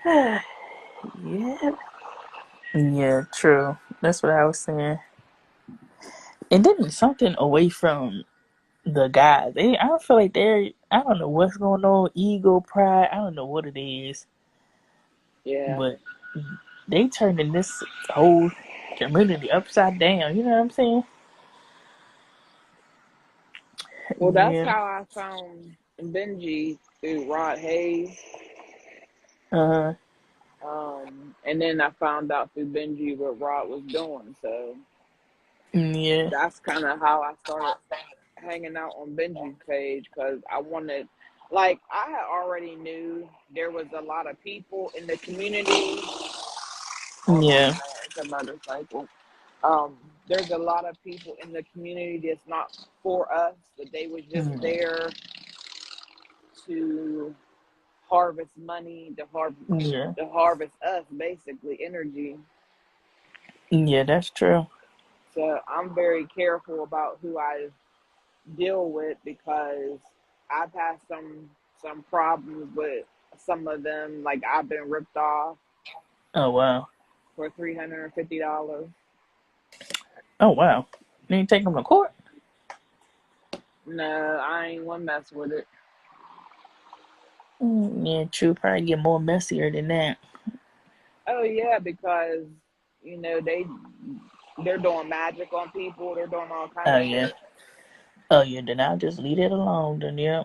Yeah. Yeah, true. That's what I was saying. And then something away from the guys. I don't feel like they're. I don't know what's going on. Ego, pride. I don't know what it is, Yeah. but they turning this whole community upside down. You know what I'm saying? Well, that's Yeah. how I found Benji through Rod Hayes. Uh. And then I found out through Benji what Rod was doing. So Yeah. that's kind of how I started hanging out on Benji's page because I wanted, like, I had already knew there was a lot of people in the community. Oh my Yeah. God, it's a motorcycle. Um, there's a lot of people in the community that's not for us, that they was just Mm. there to harvest money, Yeah. to harvest us, basically energy. Yeah. That's true. So I'm very careful about who I deal with because I've had some problems with some of them. Like I've been ripped off Oh wow. for $350. Oh wow. Then you take them to court. No, I ain't want to mess with it. Yeah. True. Probably get more messier than that. Oh yeah, because you know they're doing magic on people. They're doing all kind Oh of yeah. shit. Oh yeah. Then I'll just leave it alone. Then yeah.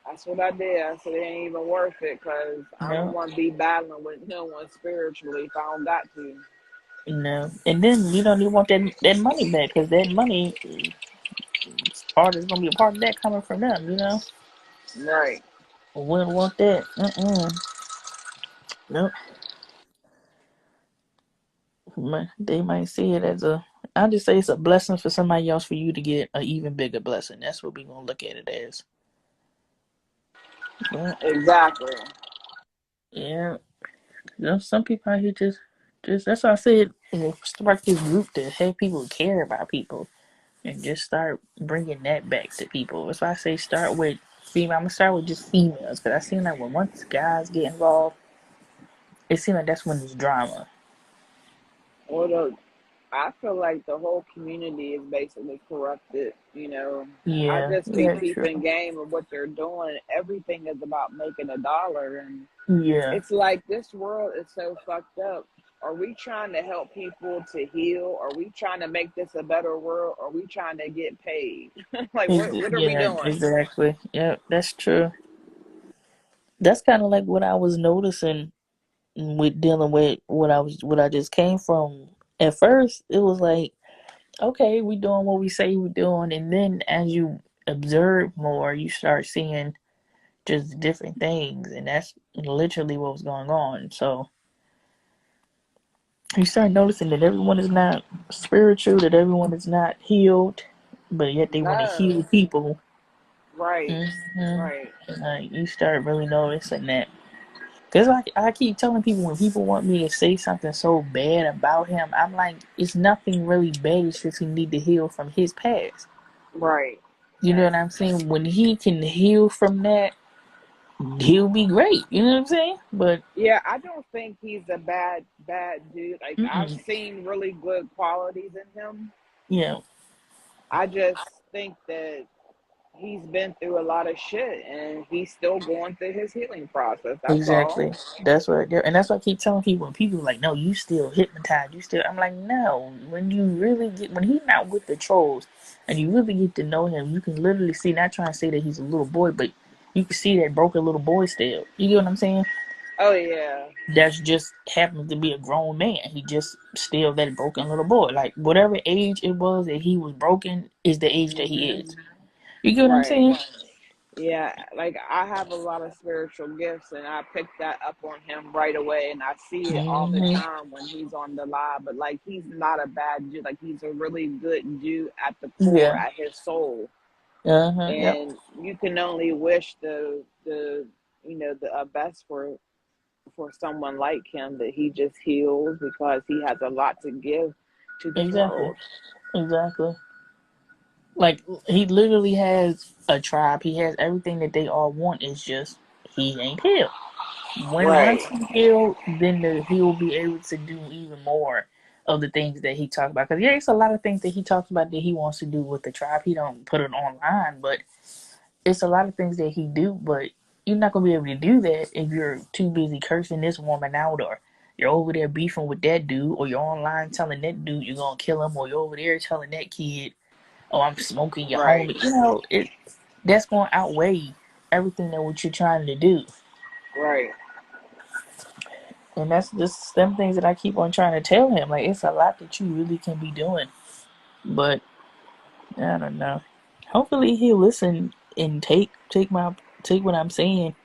That's what I did. I said it ain't even worth it because I don't No. want to be battling with no one spiritually if I don't got to. No. And then you don't even want that money back because that money part is gonna be a part of that coming from them. You know. Right. I wouldn't want that. Nope. They might see it as a. I just say it's a blessing for somebody else for you to get an even bigger blessing. That's what we gonna look at it as. But Exactly. yeah, some people out here just that's why I said start this group to have people care about people and just start bringing that back to people. That's why I say start with female. I'm gonna start with just females because I seen like when once guys get involved, it seems like that's when there's drama. Well, I feel like the whole community is basically corrupted. I Yeah, just be yeah, true. peeping game of what they're doing. Everything is about making a dollar, and Yeah, it's like this world is so fucked up. Are we trying to help people to heal? Are we trying to make this a better world? Are we trying to get paid? Like, what are we Yeah, doing? exactly. Yeah, that's true. That's kind of like what I was noticing with dealing with what I just came from. At first, it was like, okay, we doing what we say we doing, and then as you observe more, you start seeing just different things, and that's literally what was going on. So you start noticing that everyone is not spiritual, that everyone is not healed, but yet they want to No. heal people. Right. hmm Right. Like you start really noticing that. Cause I keep telling people when people want me to say something so bad about him, I'm like, it's nothing really bad. It's just he need to heal from his past. Right. You know what I'm saying? When he can heal from that, he'll be great. You know what I'm saying? But Yeah, I don't think he's a bad dude. Like I've mm-mm, seen really good qualities in him. yeah, I just think that he's been through a lot of shit and he's still going through his healing process. That's all. exactly. That's what, and that's what I keep telling people. When people are like, no, you still hypnotized. You still. I'm like, no. When you really get, when he's not with the trolls, and you really get to know him, you can literally see. Not trying to say that he's a little boy, but you can see that broken little boy still. You get what I'm saying? Oh yeah. That's just happens to be a grown man. He just still that broken little boy. Like whatever age it was that he was broken is the age that he Hmm. is. You get what I'm Right. saying? Yeah, like I have a lot of spiritual gifts and I pick that up on him right away and I see it all the hmm time when he's on the live. But like he's not a bad dude. Like he's a really good dude at the core, Yeah. at his soul. Yep. And you can only wish the best for someone like him, that he just heals because he has a lot to give to the Exactly. world. Exactly. Like he literally has a tribe. He has everything that they all want. It's just he ain't healed. Once Right, he healed, then he will be able to do even more of the things that he talked about. Because yeah, it's a lot of things that he talks about that he wants to do with the tribe. He don't put it online, but it's a lot of things that he do. But you're not gonna be able to do that if you're too busy cursing this woman out, or you're over there beefing with that dude, or you're online telling that dude you're gonna kill him, or you're over there telling that kid, "Oh, I'm smoking your right, homie." That's gonna outweigh everything that what you're trying to do. right. And that's just them things that I keep on trying to tell him. Like, it's a lot that you really can be doing. But I don't know. Hopefully he'll listen and take what I'm saying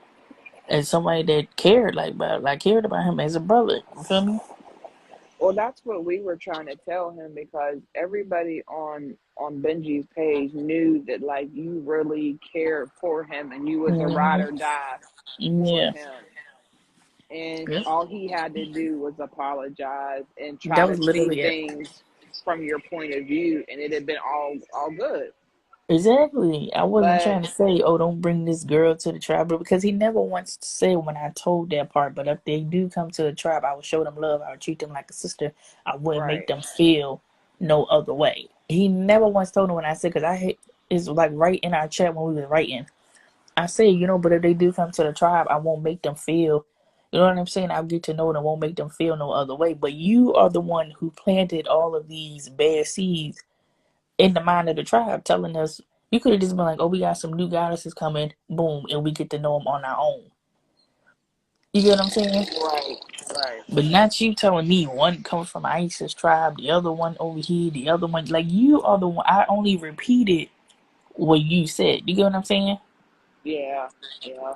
as somebody that cared about him as a brother. You feel me? Well, that's what we were trying to tell him because everybody on Benji's page knew that like you really cared for him and you was a ride Hmm. or die for Yeah. him. And Yep. all he had to do was apologize and try That to was see literally it. things from your point of view, and it had been all good. Exactly. I wasn't But trying to say, "Oh, don't bring this girl to the tribe," but because he never wants to say when I told that part. But if they do come to the tribe, I would show them love. I would treat them like a sister. I wouldn't make right, them feel no other way. He never once told me when I said, because I hate, it's like right in our chat when we was writing. I say, but if they do come to the tribe, I won't make them feel. You know what I'm saying? I'll get to know them. Won't make them feel no other way. But you are the one who planted all of these bad seeds in the mind of the tribe, telling us you could have just been like, "Oh, we got some new goddesses coming, boom," and we get to know them on our own. You get what I'm saying? right, right. But not you telling me one comes from Isis tribe, the other one over here, the other one. Like, you are the one. I only repeated what you said. You get what I'm saying? Yeah, yeah.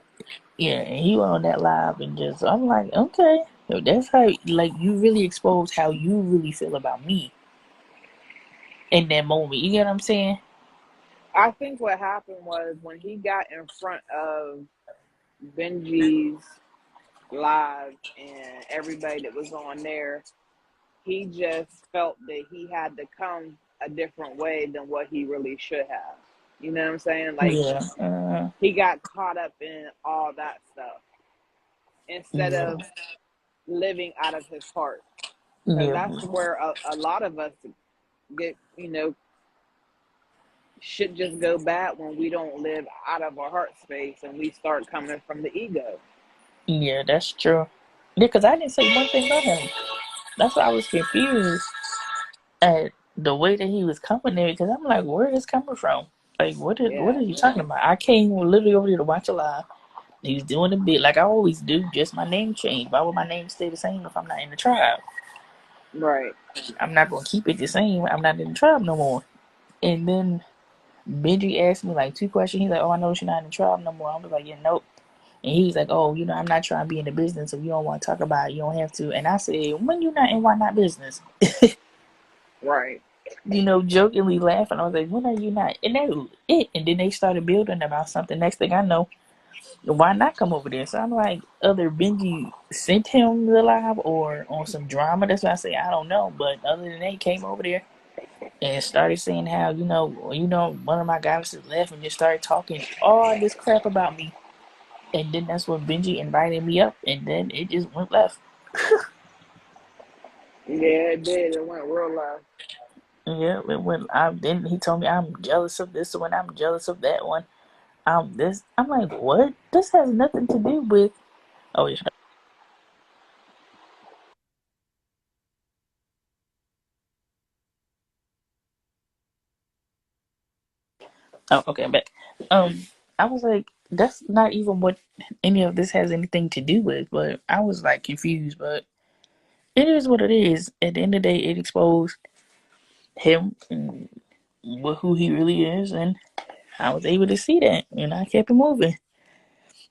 Yeah, and he went on that live and just, I'm like, okay, so that's how, like, you really exposed how you really feel about me in that moment. You get what I'm saying? I think what happened was when he got in front of Benji's live and everybody that was on there, he just felt that he had to come a different way than what he really should have. You know what I'm saying? Like Yeah, he got caught up in all that stuff instead yeah, of living out of his heart. Because yeah, that's where a lot of us get, shit just go bad when we don't live out of our heart space and we start coming from the ego. yeah, that's true. Yeah, because I didn't say one thing about him. That's why I was confused at the way that he was coming there, because I'm like, where is coming from? Like, what Yeah, are you talking about? I came literally over there to watch a live. He was doing a bit like I always do, just my name changed. Why would my name stay the same if I'm not in the tribe? right. I'm not gonna keep it the same. I'm not in the tribe no more. And then Benji asked me like two questions. He's like, "Oh, I know you're not in the tribe no more." I was like, "Yeah, nope." And he's like, "Oh, I'm not trying to be in the business. If you don't want to talk about it, you don't have to." And I said, "When you not in, why not business?" Right. Jokingly laughing. I was like, "When are you not?" And that was it. And then they started building about something. Next thing I know, why not come over there? So I'm like, other Benji sent him the live or on some drama. That's why I say I don't know. But other than that, he came over there and started saying how one of my guys just left and just started talking all this crap about me. And then that's when Benji invited me up, and then it just went left. Yeah, it did. It went real low. Yeah, it went. Then he told me I'm jealous of this one. I'm jealous of that one. This. I'm like, what? This has nothing to do with. Oh, yeah. Oh, okay, I'm back. I was like, that's not even what any of this has anything to do with. But I was like confused. But it is what it is. At the end of the day, it exposed him and who he really is, and I was able to see that, and I kept it moving.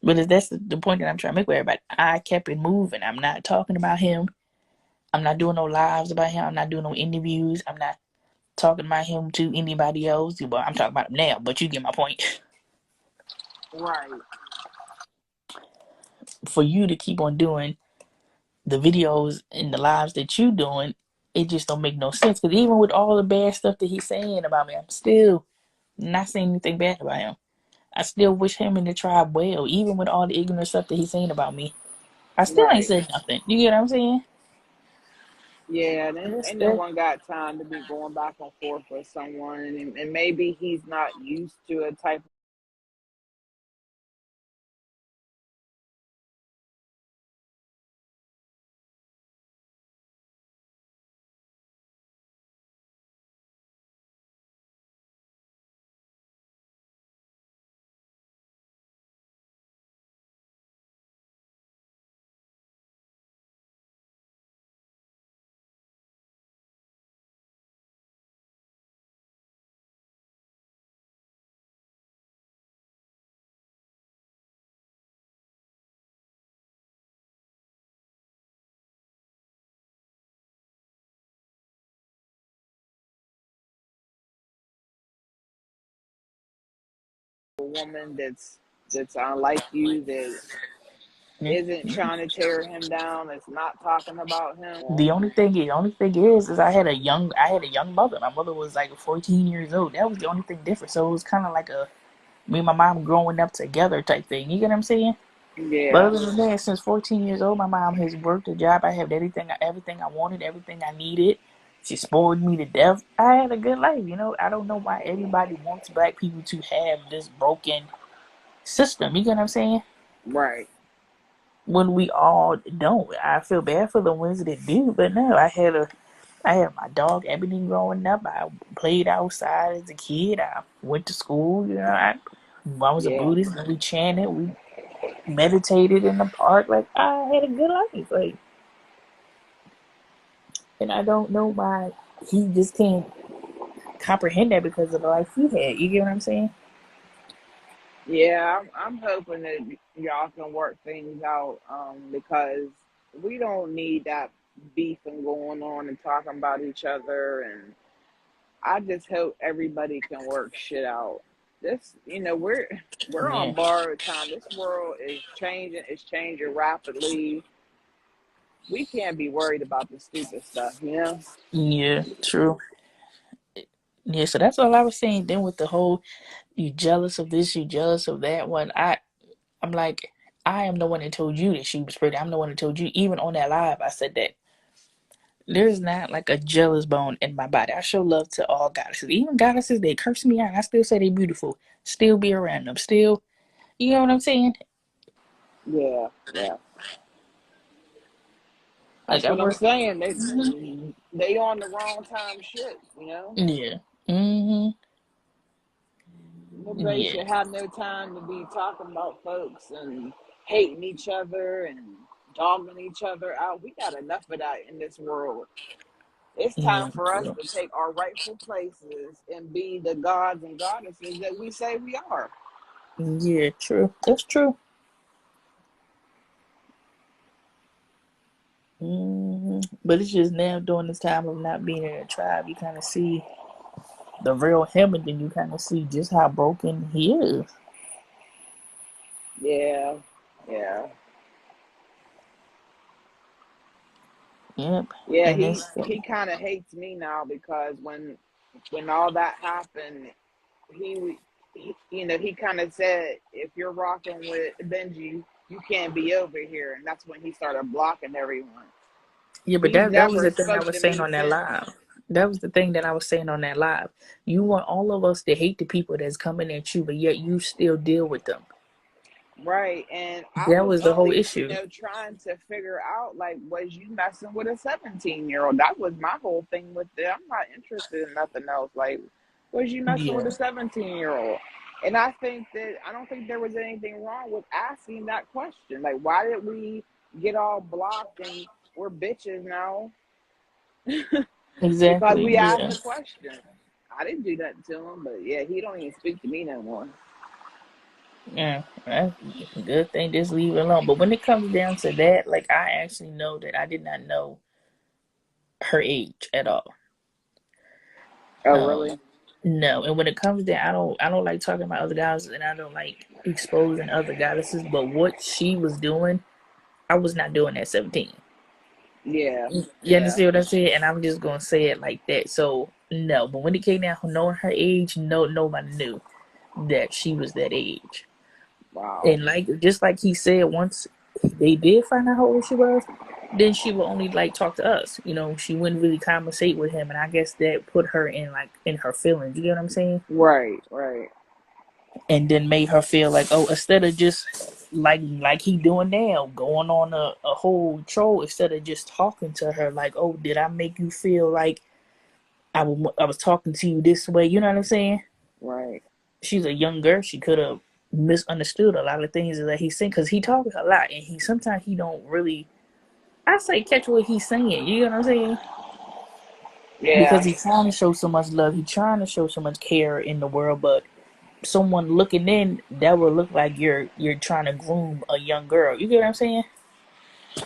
But that's the point that I'm trying to make with everybody. I kept it moving. I'm not talking about him. I'm not doing no lives about him. I'm not doing no interviews. I'm not talking about him to anybody else. Well, I'm talking about him now, but you get my point. Right. For you to keep on doing the videos and the lives that you doing, it just don't make no sense. Because even with all the bad stuff that he's saying about me, I'm still not saying anything bad about him. I still wish him and the tribe well, even with all the ignorant stuff that he's saying about me. I still ain't Right. said nothing. You get what I'm saying? Yeah, and That's ain't no that. one got time to be going back and forth with someone, and maybe he's not used to a type of woman that's unlike you, that Yeah. isn't trying to tear him down, that's not talking about him. The only thing is, I had a young mother. My mother was like 14 years old. That was the only thing different. So it was kind of like a me and my mom growing up together type thing. You get what I'm saying? But Yeah, other than that, since 14 years old, my mom has worked a job. I have everything I wanted, everything I needed. She spoiled me to death. I had a good life, you know. I don't know why everybody wants black people to have this broken system. You get what I'm saying? right. When we all don't. I feel bad for the ones that do, but no, I had my dog Ebony growing up. I played outside as a kid. I went to school, you know. I was a Yeah, Buddhist and we chanted, we meditated in the park. Like I had a good life. Like, and I don't know why he just can't comprehend that because of the life he had. You get what I'm saying? yeah. I'm hoping that y'all can work things out, because we don't need that beefing going on and talking about each other. And I just hope everybody can work shit out. This, we're Yeah. on borrowed time. This world is changing. It's changing rapidly. We can't be worried about the stupid stuff. Yeah, true. Yeah, so that's all I was saying. Then with the whole you jealous of this, you jealous of that one. I'm like, I am the one that told you that she was pretty. I'm the one that told you. Even on that live, I said that there's not like a jealous bone in my body. I show love to all goddesses. Even goddesses, they curse me out. I still say they beautiful. Still be around them. Still, you know what I'm saying? Yeah, yeah. Like That's I what I'm work. saying. Mhm. They on the wrong time shit. Yeah. Mhm. Nobody Yeah. should have no time to be talking about folks and hating each other and dogging each other out. We got enough of that in this world. It's time Yeah. for us True. to take our rightful places and be the gods and goddesses that we say we are. Yeah. True. That's true. But it's just now during this time of not being in a tribe, you kind of see the real him, and then you kind of see just how broken he is. Yeah, yeah, Yep. yeah. And He it's he kind of hates me now because when all that happened, he kind of said, if you're rocking with Benji, you can't be over here, and that's when he started blocking everyone. yeah, but He's that was never the thing I spoke was to saying me on that since. live. That was the thing that I was saying on that live. You want all of us to hate the people that's coming at you, but yet you still deal with them. Right. And I That was was the whole only, issue. trying to figure out, like, was you messing with a 17-year-old? That was my whole thing with it. I'm not interested in nothing else. Like, was you messing with Yeah, a 17-year-old? And I don't think there was anything wrong with asking that question. Like, why did we get all blocked and we're bitches now because exactly. we asked Yeah, the question? I didn't do nothing to him, but yeah, he don't even speak to me no more. yeah. That's a good thing. Just leave it alone. But when it comes down to that, like I actually know that I did not know her age at all. Oh, Um, really? no. And when it comes down, I don't like talking about other guys, and I don't like exposing other goddesses. But what she was doing, I was not doing at 17. Yeah, You yeah. understand what I said? And I'm just gonna say it like that. So no, but when it came down to knowing her age, no, nobody knew that she was that age. Wow. And like just like he said, once they did find out how old she was, then she would only like talk to us. She wouldn't really conversate with him, and I guess that put her in like in her feelings. You get what I'm saying? Right, right, And then made her feel like, oh, instead of just like he doing now, going on a whole troll, instead of just talking to her like, oh, did I make you feel like I was talking to you this way? You know what I'm saying? right. She's a young girl. She could have misunderstood a lot of things that he's saying because he talks a lot, and he sometimes he don't really, I say, catch what he's saying. You know what I'm saying? Because Yeah, he's trying to show so much love, he's trying to show so much care in the world, but someone looking in, that would look like you're trying to groom a young girl. You get what I'm saying?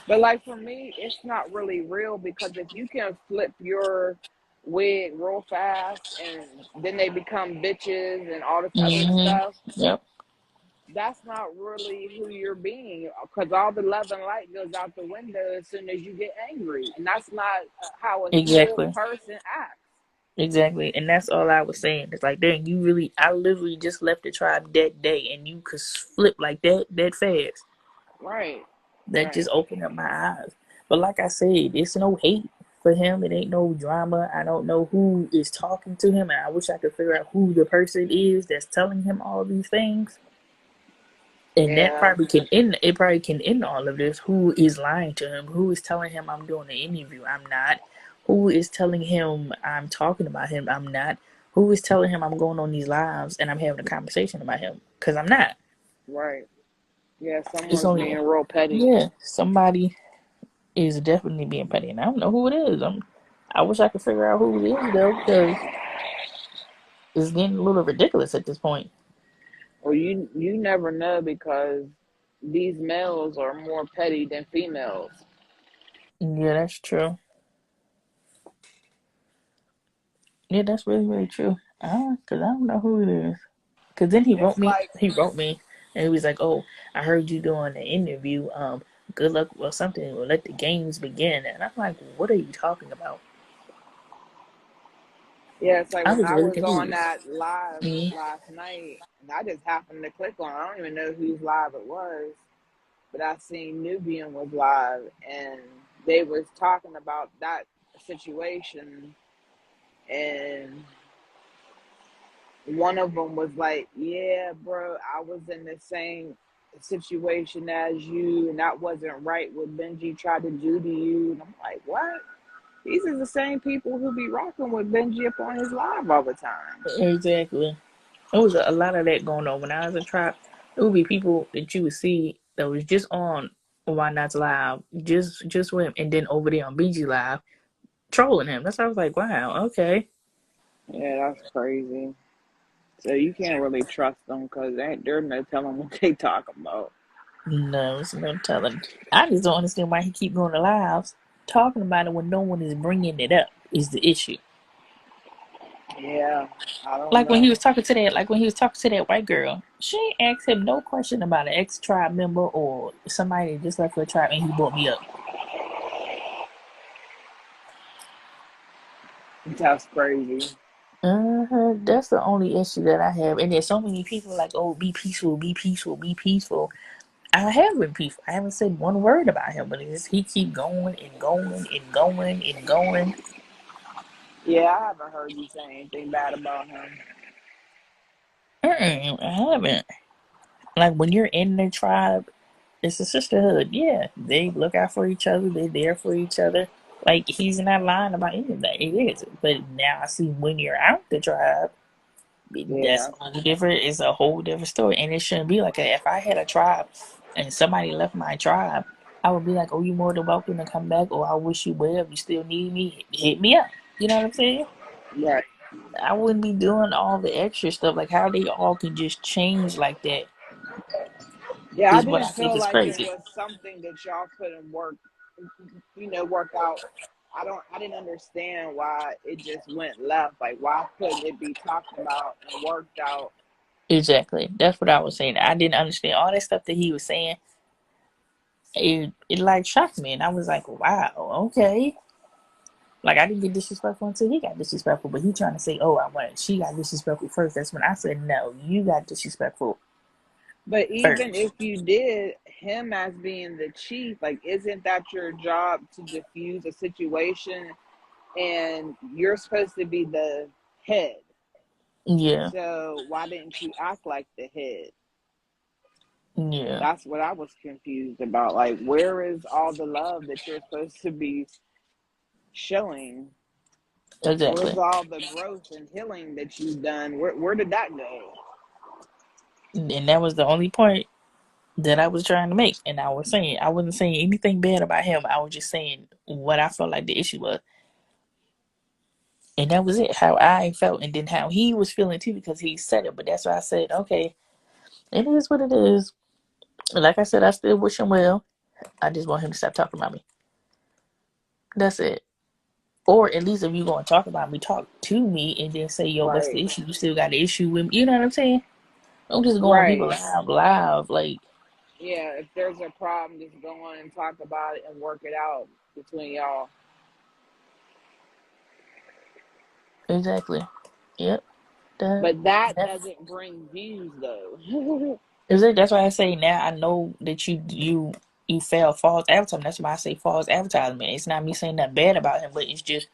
but like for me, it's not really real because if you can flip your wig real fast and then they become bitches and all this other Mm-hmm. stuff, Yep. that's not really who you're being because all the love and light goes out the window as soon as you get angry, and that's not how a healed Exactly. person acts. Exactly. And that's all I was saying. It's like, dang, I literally just left the tribe that day, and you could flip like that fast. Right, That right. just opened up my eyes. But like I said, it's no hate for him. It ain't no drama. I don't know who is talking to him, and I wish I could figure out who the person is that's telling him all these things. And that Yeah, probably can end. It probably can end all of this. Who is lying to him? Who is telling him I'm doing an interview? I'm not. Who is telling him I'm talking about him? I'm not. Who is telling him I'm going on these lives and I'm having a conversation about him? Because I'm not. right. Yeah, It's someone's only, being real petty. yeah, somebody is definitely being petty, and I don't know who it is. I wish I could figure out who it is though, because it's getting a little ridiculous at this point. Well, you never know because these males are more petty than females. Yeah, that's true. Yeah, that's really really true. Cause I don't know who it is. Cause then he wrote It's me. like, He wrote me, and he was like, "Oh, I heard you doing an interview. Good luck or something. We'll let the games begin." And I'm like, "What are you talking about?" yeah, it's like I when was I really was on confused. that live Mm-hmm. last night, and I just happened to click on. I don't even know whose live it was, but I seen Nubian was live, and they was talking about that situation, and one of them was like, "Yeah, bro, I was in the same situation as you, and that wasn't right what Benji tried to do to you." And I'm like, "What? These are the same people who be rocking with Benji up on his live all the time." Exactly. There was a lot of that going on when I was in trap. There would be people that you would see that was just on Why Not's live, just with him, and then over there on BG live trolling him. That's why I was like, wow, okay. Yeah, that's crazy. So you can't really trust them because there's no telling what they talk about. No, it's no telling. I just don't understand why he keep going to lives talking about it when no one is bringing it up. Is the issue? Yeah, I don't Like when he know. was talking to that, like when he was talking to that white girl, she ain't asked him no question about an ex tribe member or somebody that just left her tribe, and he brought me up. That's crazy. That's the only issue that I have. And there's so many people like, oh, be peaceful, be peaceful, be peaceful. I have been peaceful. I haven't said one word about him, but he keep going and going and going and going. Yeah, I haven't heard you say anything bad about him. I haven't. Like when you're in the tribe, it's a sisterhood. Yeah, they look out for each other. They're there for each other. Like he's not lying about any of that. It is. But now I see when you're out the tribe, that's Yeah, a whole different. It's a whole different story, and it shouldn't be like that. If I had a tribe and somebody left my tribe, I would be like, "Oh, you more than welcome to come back." Or I wish you well. If you still need me, hit me up. You know what I'm saying? right. I wouldn't be doing all the extra stuff. Like how they all can just change like that Yeah, I is what I didn't think feel is like it crazy. was something that y'all couldn't work out. I didn't understand why it just went left. Like, why couldn't it be talked about and worked out? Exactly. That's what I was saying. I didn't understand all that stuff that he was saying. It like shocked me, and I was like, "Wow, okay." Like I didn't get disrespectful until he got disrespectful, but he trying to say, "Oh, I want she got disrespectful first." That's when I said, "No, you got disrespectful But even first." if you did, him as being the chief, like, isn't that your job to diffuse a situation? And you're supposed to be the head. Yeah. So why didn't you act like the head? Yeah. That's what I was confused about. Like, where is all the love that you're supposed to be showing? Where's Exactly. all the growth and healing that you've done? Where did that go? And that was the only point that I was trying to make. And I wasn't saying anything bad about him. I was just saying what I felt like the issue was. And that was it, how I felt, and then how he was feeling too, because he said it. But that's why I said, okay, it is what it is. Like I said, I still wish him well. I just want him to stop talking about me. That's it. Or at least if you're going to talk about me, talk to me and then say, yo, what's the Right, issue? You still got the issue with me. You know what I'm saying? Don't just go on people right. live. Like, Yeah, if there's a problem, just go on and talk about it and work it out between y'all. exactly. Yep. That, But that that doesn't bring views, though. is it. That's why I say now I know that you fail false advertisement. That's why I say false advertisement. It's not me saying nothing bad about him, but it's just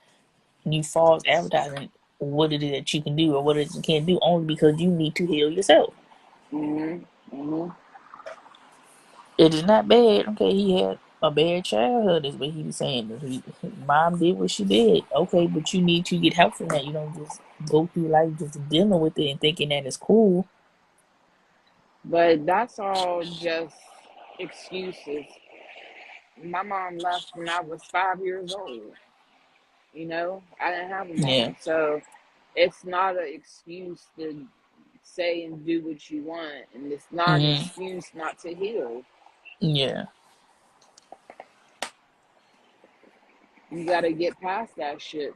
you false advertising what it is that you can do or what it is you can't do only because you need to heal yourself. hmm hmm It is not bad. Okay, he had a bad childhood, is what he was saying. His mom did what she did. Okay, but you need to get help from that. You don't just go through life just dealing with it and thinking that it's cool. But that's all just excuses. My mom left when I was 5 years old. I didn't have a Yeah. mom. So it's not an excuse to say and do what you want. And it's not an Mm. excuse not to heal. Yeah. You got to get past that shit.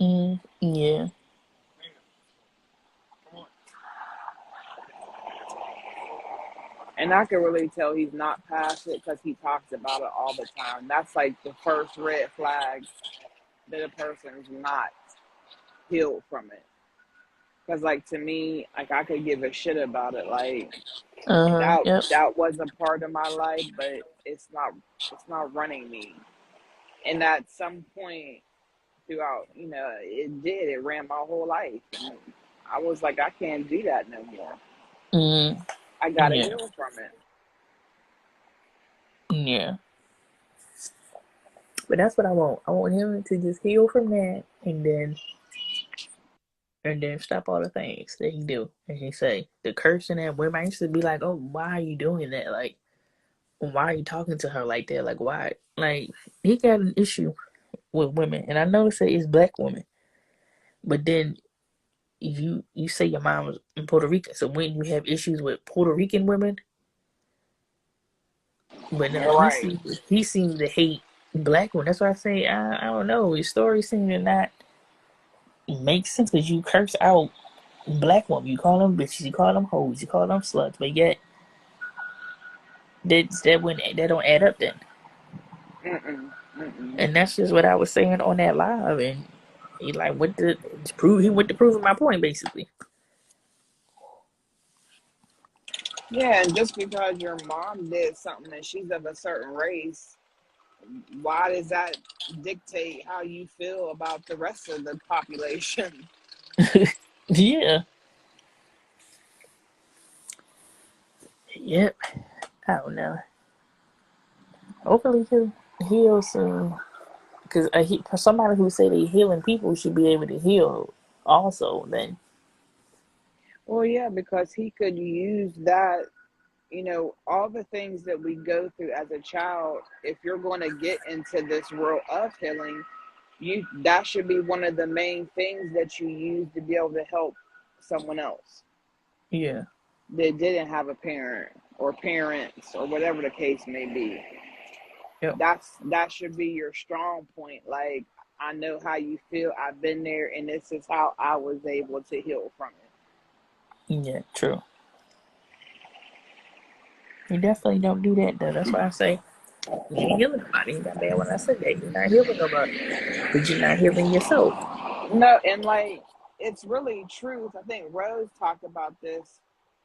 Mm. Yeah. And I can really tell he's not past it because he talks about it all the time. That's like the first red flag that a person's not healed from it. Because, like, to me, like, I could give a shit about it. Like, that Yep. that was a part of my life, but it's not running me. And at some point throughout, it ran my whole life. And I was like, I can't do that no more. Mm. I gotta Yeah. heal from it. Yeah. But that's what I want. I want him to just heal from that and then stop all the things that he do. And he say the cursing at women. I used to be like, oh, why are you doing that? Like, why are you talking to her like that? Like, why? Like, he got an issue with women, and I know say it's black women, but then you say your mom was in Puerto Rican, so when you have issues with Puerto Rican women, but no, You're right. he seems to hate black women. That's why I say I don't know. His story seems to not make sense because you curse out black women, you call them bitches, you call them hoes, you call them sluts, but yet that don't add up then. Mm-mm. Mm-mm. And that's just what I was saying on that live, and he like went to prove he went to proving my point basically. Yeah, and just because your mom did something and she's of a certain race, why does that dictate how you feel about the rest of the population? Yeah, yep. I don't know. Hopefully he'll heal soon, because for somebody who say they healing people should be able to heal also. Then Well, yeah, because he could use that, all the things that we go through as a child. If you're going to get into this world of healing, that should be one of the main things that you use to be able to help someone else yeah, that didn't have a parent or parents or whatever the case may be. yep, That should be your strong point. Like, I know how you feel. I've been there, and this is how I was able to heal from it. yeah, true. You definitely don't do that though. That's why I say you ain't healing nobody. Ain't that bad when I said that. You're not healing nobody because you're not healing yourself. No, and like, it's really truth. I think Rose talked about this.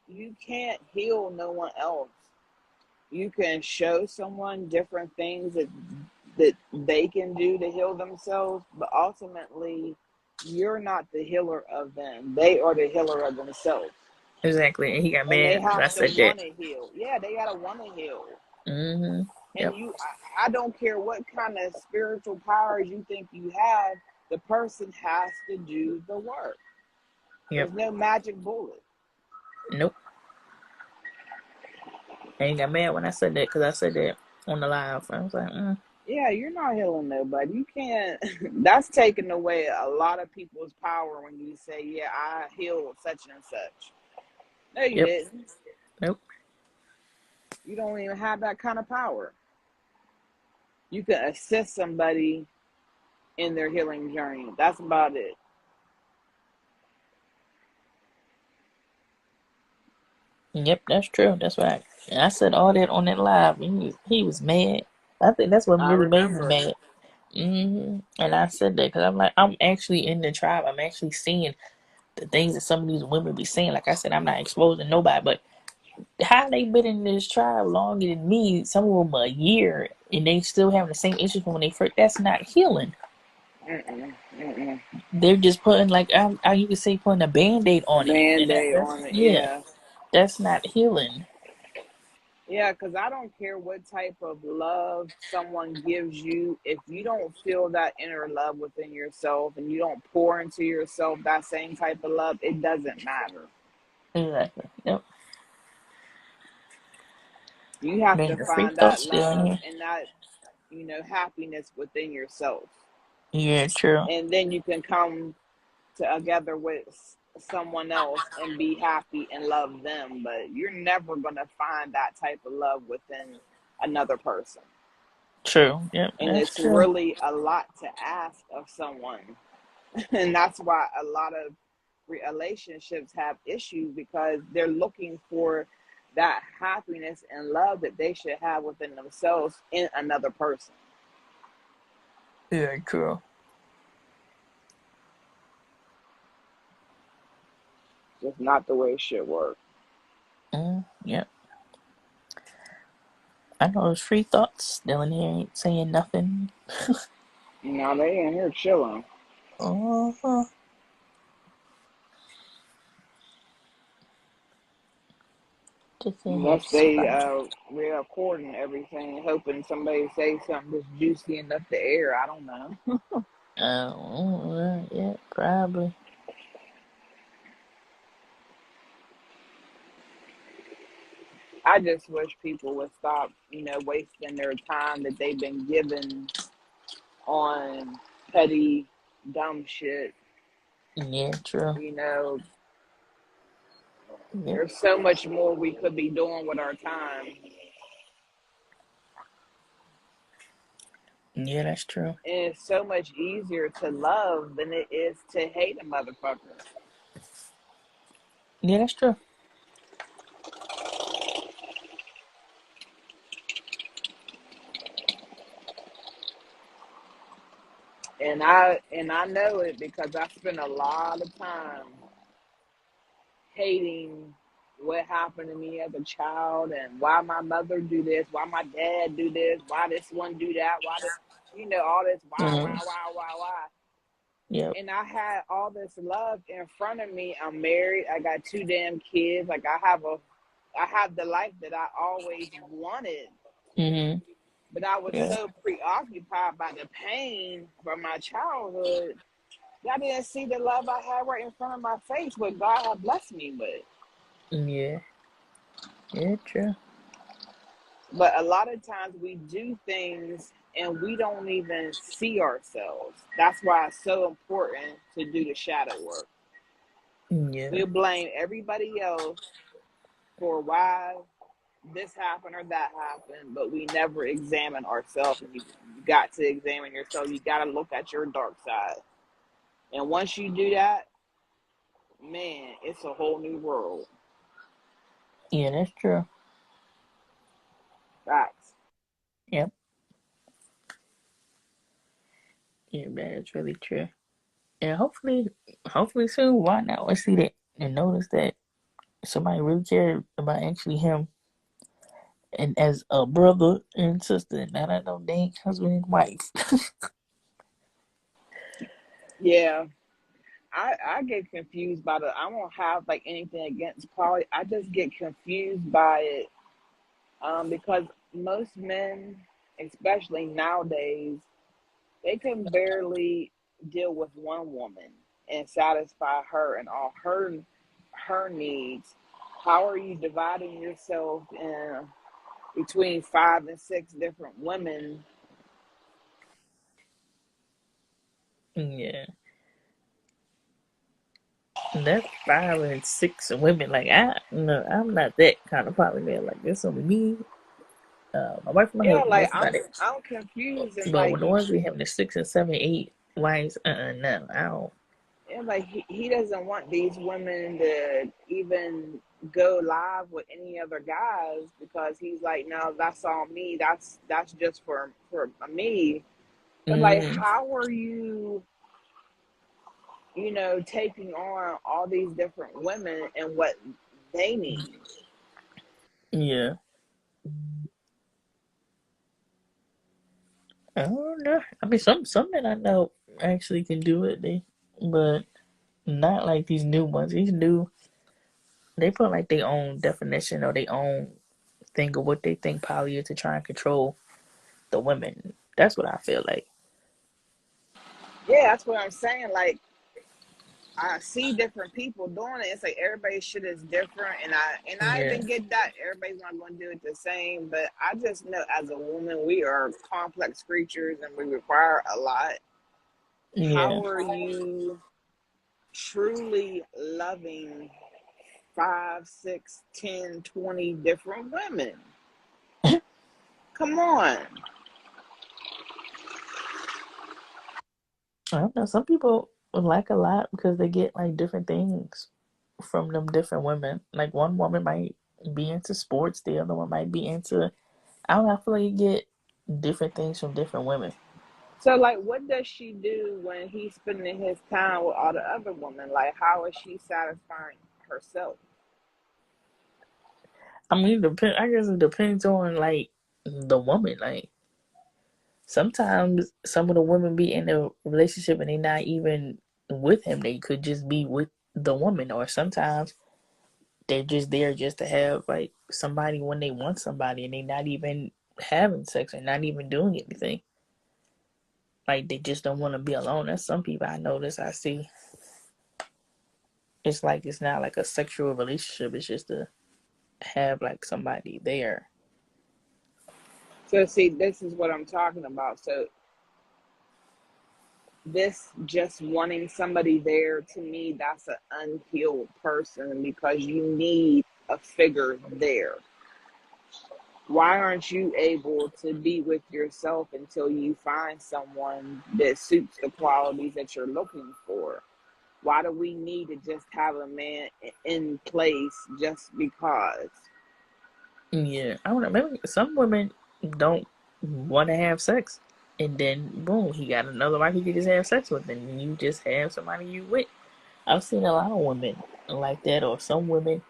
You can't heal no one else. you can show someone different things that they can do to heal themselves, but ultimately, you're not the healer of them. They are the healer of themselves. Exactly. And he got And they mad because I have to said that. want to heal. Yeah, they got to want to heal. Mm-hmm. And Yep. I don't care what kind of spiritual powers you think you have, the person has to do the work. Yep. There's no magic bullet. Nope. And he got mad when I said that because I said that on the live. I was like, Yeah, you're not healing nobody. You can't. That's taking away a lot of people's power when you say, "Yeah, I healed such and such." No, you yep. didn't. Nope. You don't even have that kind of power. You can assist somebody in their healing journey. That's about it. Yep, that's true. That's right. And I said all that on that live. And he was mad. I think that's what I really made him remember. mad. And I said that because I'm like, I'm actually in the tribe. I'm actually seeing the things that some of these women be saying. Like I said, I'm not exposing nobody, but how they been in this tribe longer than me, some of them a year, and they still having the same issues from when they first. That's not healing. Mm-mm, mm-mm. They're just putting like you could say putting a band-aid on it, and Band-aid that's on it, yeah, yeah. that's not healing. Yeah, because I don't care what type of love someone gives you. If you don't feel that inner love within yourself and you don't pour into yourself that same type of love, it doesn't matter. Exactly. Yep. You have Then to the free find thoughts that still in love here. and that, happiness within yourself. Yeah, true. And then you can come together with someone else and be happy and love them. But you're never going to find that type of love within another person. True. Yep, And that's it's true. really a lot to ask of someone. And that's why a lot of relationships have issues because they're looking for that happiness and love that they should have within themselves in another person. Yeah, true. Just not the way it should work. Yep. I know those free thoughts still in here ain't saying nothing. Now they in here chilling. Uh-huh. Just in here Unless they spot. recording everything, hoping somebody say something that's juicy enough to air. I don't know. Yeah, probably. I just wish people would stop, wasting their time that they've been given on petty, dumb shit. Yeah, true. You know, Yep. there's so much more we could be doing with our time. Yeah, that's true. And it's so much easier to love than it is to hate a motherfucker. Yeah, that's true. And I know it because I spent a lot of time hating what happened to me as a child and why my mother do this, why my dad do this, why this one do that, why this, all this Mm, why. yep. And I had all this love in front of me. I'm married. I got two damn kids. Like I have the life that I always wanted. Mm-hmm. But I was Yeah. so preoccupied by the pain from my childhood that I didn't see the love I had right in front of my face, what God had blessed me with. Yeah. Yeah, true. But a lot of times we do things and we don't even see ourselves. That's why it's so important to do the shadow work. Yeah. We blame everybody else for why this happened or that happened, but we never examine ourselves. And you got to examine yourself. You got to look at your dark side. And once you do that, man, it's a whole new world. Yeah, that's true. Facts. Yep. Yeah, that is really true. And hopefully soon, why not? Let's see that and notice that somebody really cared about actually him and as a brother and sister, not as no dang husband and wife. Yeah. I get confused by the. I don't have like anything against poly. I just get confused by it, because most men, especially nowadays, they can barely deal with one woman and satisfy her and all her needs. How are you dividing yourself in between 5 and 6 different women? Yeah, and that's 5 and 6 women. Like I, no, I'm not that kind of poly man. Like it's only me, my wife, and my Yeah, husband. like That's about it. I'm confused and But like when the ones we having the 6 and 7, 8 wives, no, I don't. and like he doesn't want these women to even go live with any other guys because he's like, no, that's all me. That's just for me. But like, Mm, how are you, taking on all these different women and what they need? yeah, I don't know. I mean, some men I know actually can do it. But not like these new ones. These new, they put like their own definition or their own thing of what they think poly is to try and control the women. That's what I feel like. Yeah, that's what I'm saying. Like, I see different people doing it. It's like everybody's shit is different, and I Yeah, even get that everybody's not going to do it the same. But I just know as a woman, we are complex creatures and we require a lot. yeah. How are you truly loving 5, 6, 10, 20 different women? Come on. I don't know. Some people like a lot because they get like different things from them different women. Like one woman might be into sports, the other one might be into. I don't know. I feel like you get different things from different women. So, like, what does she do when he's spending his time with all the other women? Like, how is she satisfying herself? I mean, depend. I guess it depends on like the woman. Like sometimes some of the women be in a relationship and they not even with him. They could just be with the woman, or sometimes they're just there just to have like somebody when they want somebody, and they not even having sex or not even doing anything. Like they just don't want to be alone. That's some people I notice. I see. It's like it's not like a sexual relationship. It's just to have like somebody there. So, see, this is what I'm talking about. So, this just wanting somebody there, to me, that's an unhealed person because you need a figure there. Why aren't you able to be with yourself until you find someone that suits the qualities that you're looking for? Why do we need to just have a man in place just because? Yeah, I don't know. Maybe some women don't want to have sex, and then boom, he got another wife he could just have sex with, and you just have somebody you with. I've seen a lot of women like that, or some women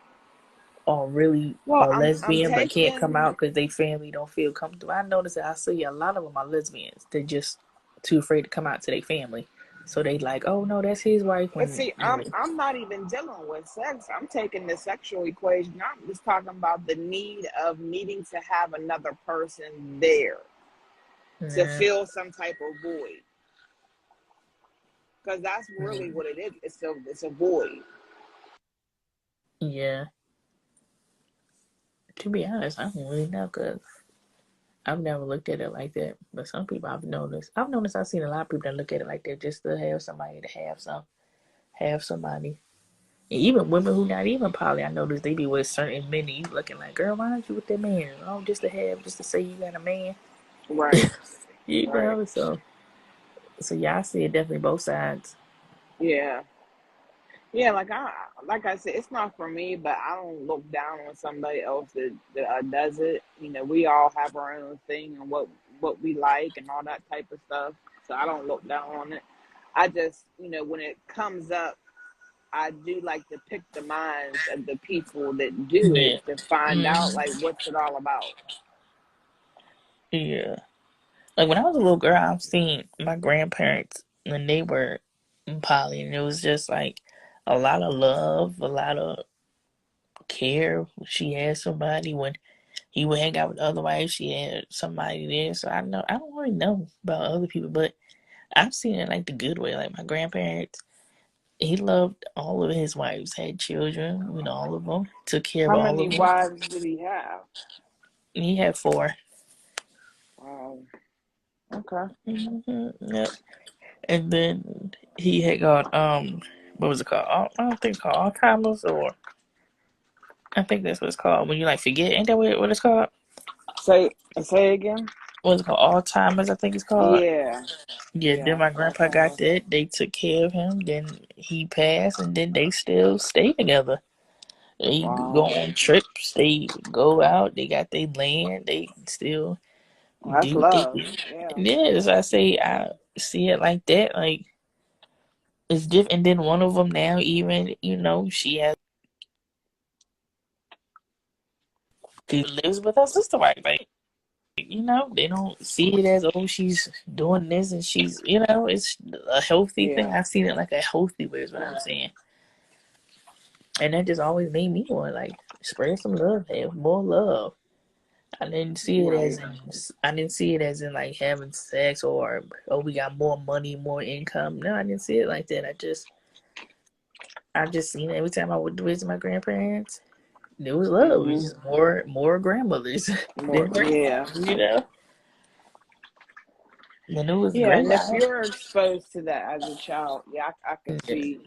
are really Well, are I'm lesbian but can't come taking. out because they family don't feel comfortable. I notice that I see a lot of them are lesbians. They're just too afraid to come out to their family, so they like, oh no, that's his wife. But When see, I'm not even dealing with sex. I'm taking the sexual equation. I'm just talking about the need of needing to have another person there to yeah, fill some type of void. Because that's really mm, what it is. It's a void. yeah. To be honest, I don't really know because I've never looked at it like that, but some people I've noticed I've seen a lot of people that look at it like that just to have somebody to have somebody. And even women who not even poly, I notice they be with certain men and you looking like, girl, why aren't you with that man? Oh, just to say you got a man. Right. You Right. know, so yeah, I see it definitely both sides. Yeah. Yeah, like I said, it's not for me, but I don't look down on somebody else that does it. We all have our own thing and what we like and all that type of stuff. So I don't look down on it. I just, when it comes up, I do like to pick the minds of the people that do it Yeah. to find out Mm, like what's it all about. yeah. Like when I was a little girl, I've seen my grandparents when they were in poly, and it was just like a lot of love, a lot of care. She had somebody when he would hang out with other wives. She had somebody there. So I don't really know about other people, but I've seen it like the good way. Like my grandparents, he loved all of his wives, had children, all of them, took care of How all many of them. wives did he have? He had four. Okay. Yep. And then he had got what was it called? I don't think it's called Alzheimer's, or I think that's what it's called when you like forget. Ain't that what it's called? Say again. What's it called? Alzheimer's, I think it's called. Yeah. Yeah. Then Yeah. my grandpa got Alzheimer's. that. They took care of him. Then he passed, and then they still stay together. They go Wow. on trips. They go out. They got their land. They still Well, that's do what they love. do. Yeah. Yeah, as I say, I see it like that. Like it's different. And then one of them now, even she has. She lives with her sister wife. Like, they don't see it as, oh, she's doing this and it's a healthy thing. Yeah. I've seen it like a healthy way is what I'm saying. And that just always made me want like spread some love, have more love. I didn't see it Right. as in, I didn't see it as in like having sex or, oh, we got more money, more income. No, I didn't see it like that. I just seen it every time I would visit my grandparents. There was love. It was Mhm. just more grandmothers More. than Yeah. grandfathers. And it was Yeah. great. And if you're exposed to that as a child, yeah, I can Yeah, see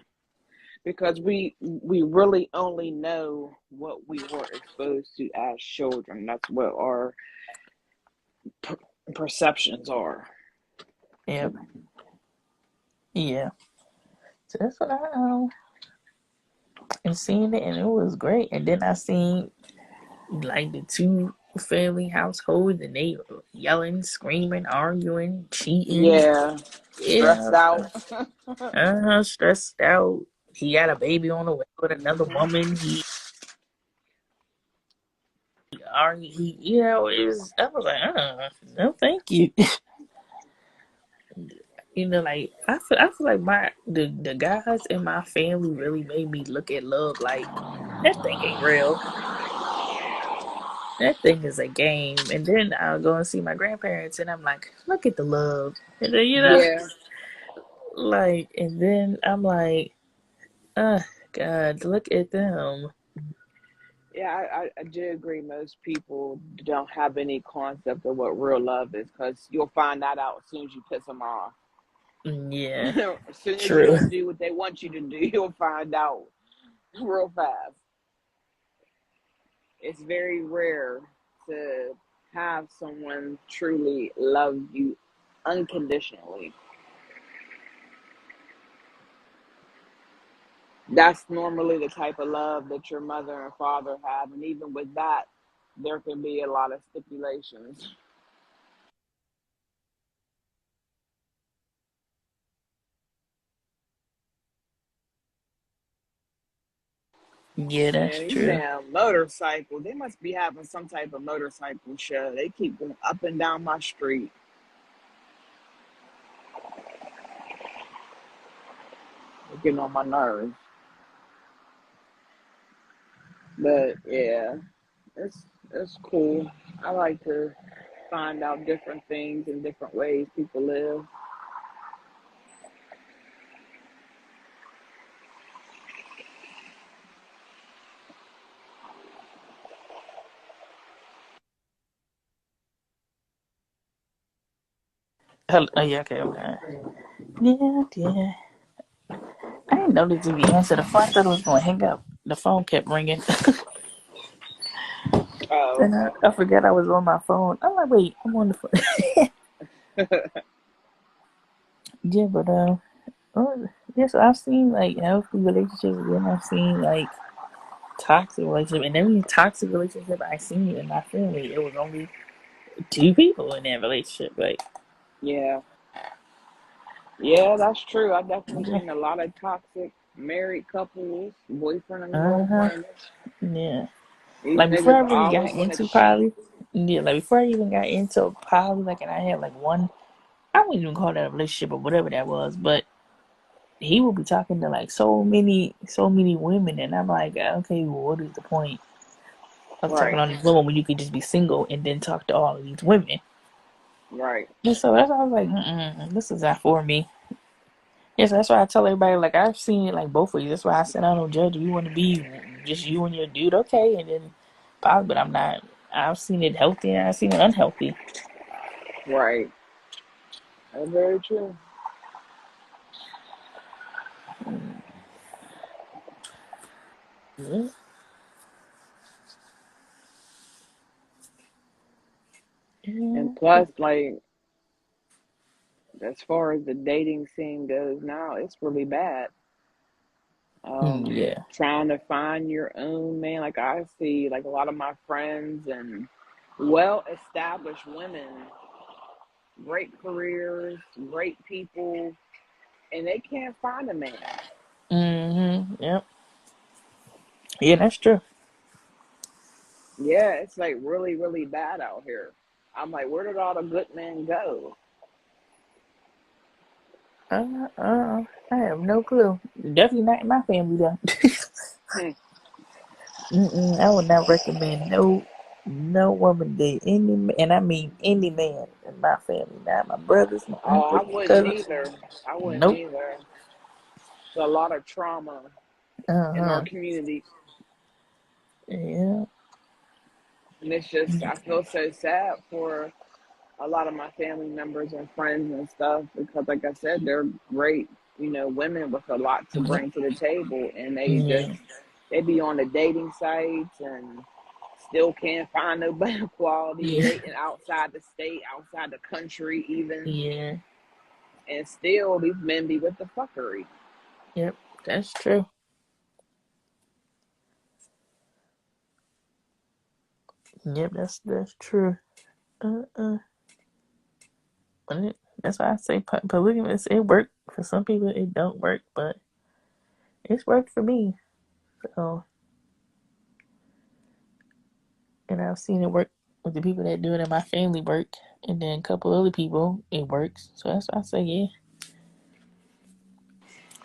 because we really only know what we were exposed to as children. That's what our perceptions are. yeah, yeah. So that's what I and seeing it, and it was great. And then I seen like the two family households, and they were yelling, screaming, arguing, cheating. Yeah. Stressed Yeah, out. stressed out. He got a baby on the way with another Mhm. woman. He argued. It was. I was like, no, thank you. Like I feel like the guys in my family really made me look at love like that thing ain't real. That thing is a game. And then I'll go and see my grandparents, and I'm like, look at the love. And then Yeah. like, and then I'm like, oh God, look at them. Yeah, I do agree. Most people don't have any concept of what real love is because you'll find that out as soon as you piss them off. Yeah, As soon as you true. don't do what they want you to do, you'll find out real fast. It's very rare to have someone truly love you unconditionally. That's normally the type of love that your mother and father have, and even with that, there can be a lot of stipulations. Yeah, Man, that's these true. damn motorcycles, they must be having some type of motorcycle show. They keep going up and down my street. They're getting on my nerves. But yeah, it's cool. I like to find out different things and different ways people live. Oh, yeah, okay, okay. Yeah, yeah. I didn't notice if you answered the phone. I thought it was going to hang up. The phone kept ringing. Oh, And I forgot I was on my phone. I'm like, wait, I'm on the phone. okay. Yeah, but yes, I've seen like healthy relationships, and then I've seen like toxic relationship, and every toxic relationship I seen in my family, it was only two people in that relationship. Like, Yeah. Yeah, that's true. I definitely yeah, seen a lot of toxic. married couples, boyfriend and Uh-huh. girlfriend. Yeah. These Like before I niggas really got always want to into cheat. poly, yeah, like before I even got into poly, like and I had like one, I wouldn't even call that a relationship or whatever that was, but he would be talking to like so many women, and I'm like, okay, well, what is the point of talking Right, on this woman when you could just be single and then talk to all of these women? right, And so that's why I was like, mm-mm, this is not for me. Yes, that's why I tell everybody, like, I've seen it like both of you. That's why I said I don't judge. If you want to be just you and your dude, okay, and then poly, but I'm not. I've seen it healthy and I've seen it unhealthy. right. That's very true. Mm, yeah, And yeah, plus, like, as far as the dating scene goes now, it's really bad. yeah. Trying to find your own man. Like I see, like a lot of my friends and well-established women, great careers, great people, and they can't find a man. Yep. Yeah, that's true. Yeah, it's like really, really bad out here. I'm like, where did all the good men go? I have no clue. Definitely not in my family though. Hmm. I would not recommend no woman date and I mean any man in my family. Not my brothers, my Oh, I uncles, my wouldn't cousins. either. I wouldn't Nope. either. There's a lot of trauma Uh in our huh. community. Yeah. And it's just, I feel so sad for a lot of my family members and friends and stuff because, like I said, they're great, women with a lot to Yeah. bring to the table. And Yeah. they be on the dating sites and still can't find no better quality, Yeah. dating outside the state, outside the country, even. Yeah. And still, these men be with the fuckery. Yep. That's true. Yep. That's true. Uh uh. That's why I say polygamous. It worked for some people. It don't work, but it's worked for me. So, and I've seen it work with the people that do it in my family work, and then a couple other people it works. So that's why I say yeah.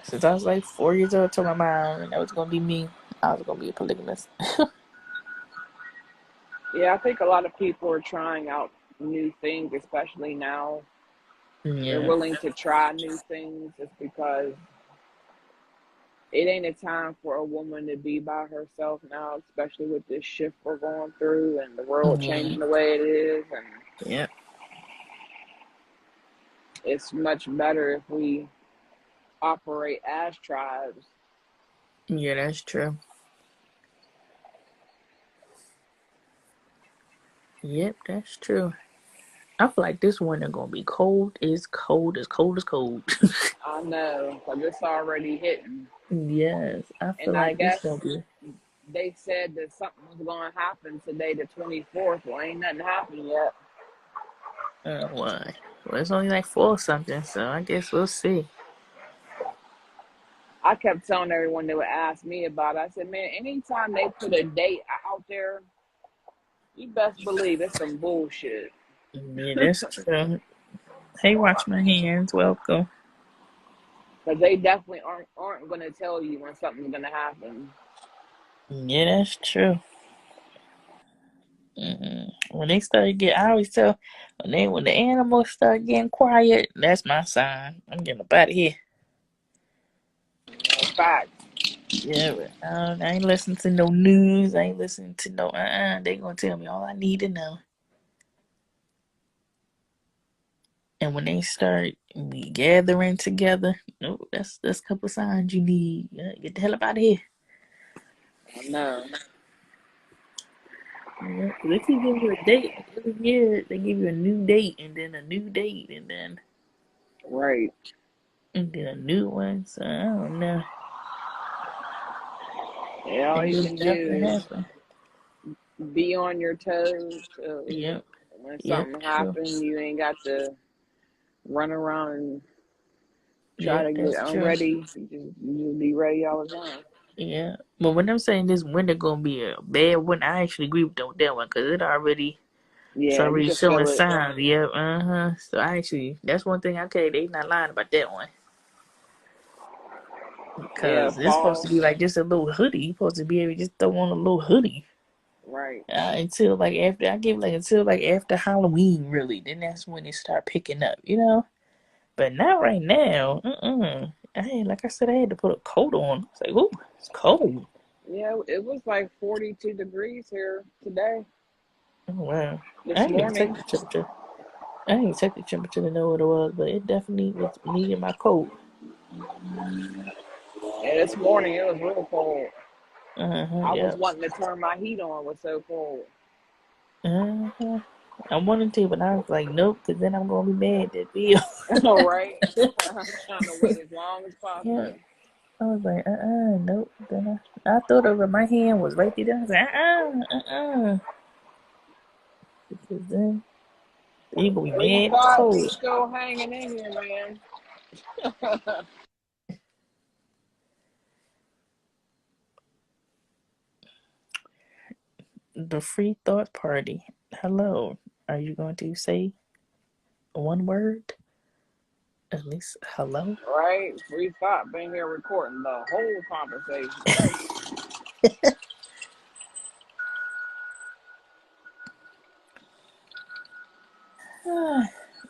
Since I was like 4 years old, I told my mom that was gonna be me. I was gonna be a polygamist. Yeah, I think a lot of people are trying out new things, especially now. They're Yeah. willing to try new things just because it ain't a time for a woman to be by herself now, especially with this shift we're going through and the world Yeah. changing the way it is. And Yeah. it's much better if we operate as tribes. Yeah. That's true. Yep. That's true. I feel like this winter gonna be cold. It's cold. As cold as cold. I know, because it's already hitting. Yes. I feel And I like it's guess gonna be. they said that something was going to happen today, the 24th. Well, ain't nothing happened yet. Why? Well, it's only like four something, so I guess we'll see. I kept telling everyone that would ask me about it. I said, man, anytime they put a date out there, you best believe it's some bullshit. Yeah, that's true. Hey, watch my hands. Welcome. Because they definitely aren't going to tell you when something's going to happen. Yeah, that's true. When they start get, I always tell when the animals start getting quiet, that's my sign. I'm getting up out of here. In fact, Yeah, but I ain't listening to no news. I ain't listening to no. They gonna tell me all I need to know. And when they start we gathering together, no, that's a couple signs you need. Get the hell up out of here. I know. Yeah, 'cause they keep giving you a date like, every year. They give you a new date and then a new date Right. and then a new one. So I don't know. Yeah, all And you it'll can never do happen. is be on your toes. So Yep. when Yep. something True. happens, you ain't got to run around and Try Yep, to get that's true. ready. You just be ready all the time. Yeah, but when I'm saying this winter gonna be a bad winter, I actually agree with them with that one because it's Yeah, you already can showing feel it. signs. Yep, So I actually, that's one thing. Okay, they not lying about that one Yeah, because it's supposed to fall. be like just a little hoodie. You supposed to be able to just throw on a little hoodie Right. until like after I give like until like after Halloween really. Then that's when it start picking up. But not right now. Like I said, I had to put a coat on. It's like, ooh, it's cold. Yeah, it was like 42 degrees here today, Oh, wow. I this didn't even take morning. the temperature. I didn't even take the temperature to know what it was, but it definitely was needed my coat. And this morning it was real cold. I was Yeah. wanting to turn my heat on. It was so cold. Uh-huh. I wanted to, but I was like, nope, because then I'm gonna be mad at Bill. All right. I'm trying to wait as long as Yeah. possible. I was like, nope. Then I thought of it. My hand was right there. I was like, because then you gonna be Three mad thoughts cold. still hanging in here, man. The free thought party. Hello. Are you going to say one word? At least hello. Right? Three thought been here recording the whole conversation.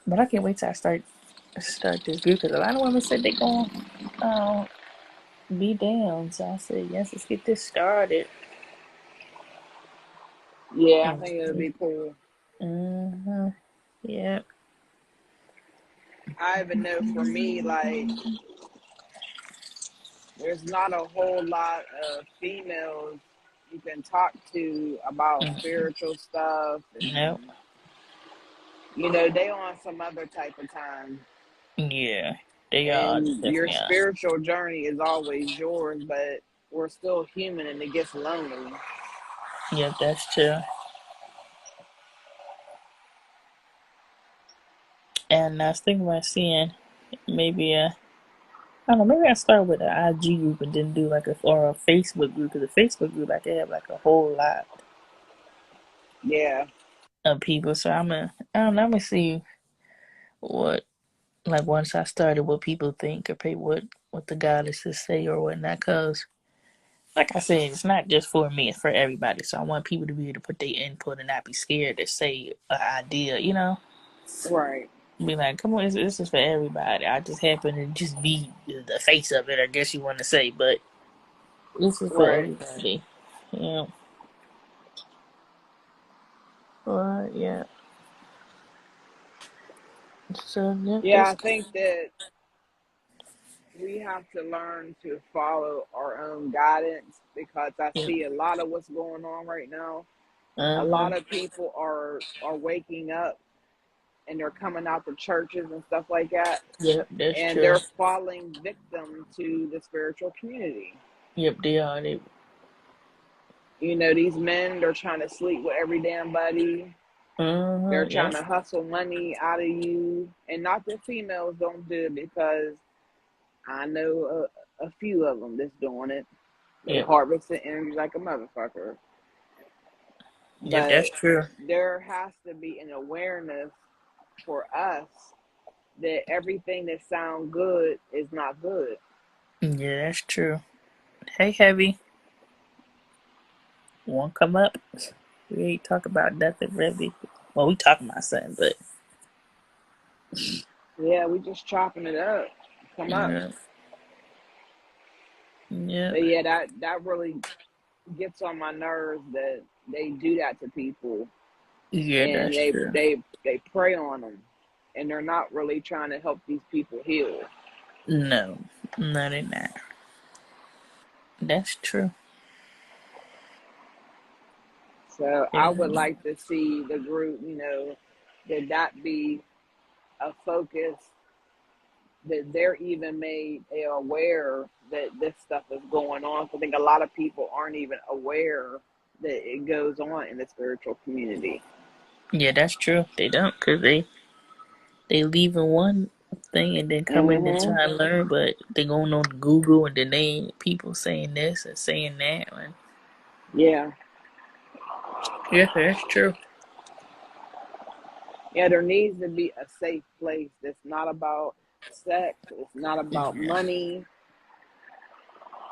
But I can't wait till I start this group because a lot of women said they gonna be down. So I said, yes, let's get this started. Yeah, I And think it'll be cool. mm-hmm. Yeah. I even know for me, like, there's not a whole lot of females you can talk to about Mm-hmm. spiritual stuff, Nope. and they on some other type of time. Yeah. They are. They And your definitely are. spiritual journey is always yours, but we're still human and it gets lonely. Yep, that's true. And I was thinking about seeing maybe I don't know, maybe I start with an IG group and then do like a Facebook group because the Facebook group I can have like a whole lot Yeah, of people. So I don't know, I'm gonna see what like once I started what people think or pay what the goddesses say or whatnot. Cause like I said, it's not just for me; it's for everybody. So I want people to be able to put their input and not be scared to say an idea. right, Be like, come on, this is for everybody. I just happen to just be the face of it, I guess you want to say, but this is for right. everybody. Yeah. Yeah. So yep, Yeah, that's I think that we have to learn to follow our own guidance because I yep. see a lot of what's going on right now. A Uh huh. lot of people are waking up and they're coming out to churches and stuff like that, Yep, that's and true. they're falling victim to the spiritual community. Yep, they are. These men, they're trying to sleep with every damn buddy. Uh huh. They're trying Yep. to hustle money out of you. And not that females don't do it, because I know a few of them that's doing it. They Yep. harvest the energy like a motherfucker. Yep, that's But true. there has to be an awareness for us that everything that sounds good is not good. Yeah, that's true. Hey, Heavy, won't come up? We ain't talk about nothing really. Well, we talking about something, but Yeah, we just chopping it up. Come up. yeah, yeah, But yeah, that really gets on my nerves that they do that to people, yeah, and that's they true. they they prey on them, and they're not really trying to help these people heal. No, no, they not. That's true. So I Yeah, would like to see the group, that be a focus, that they're even made aware that this stuff is going on. I think a lot of people aren't even aware that it goes on in the spiritual community. yeah, that's true. They don't, cause they leaving one. thing and then come in and Mhm. try and learn, but they going on Google and then they people saying this and saying that. And Yeah. yeah, that's true. Yeah, there needs to be a safe place that's not about sex, it's not about Yeah, money.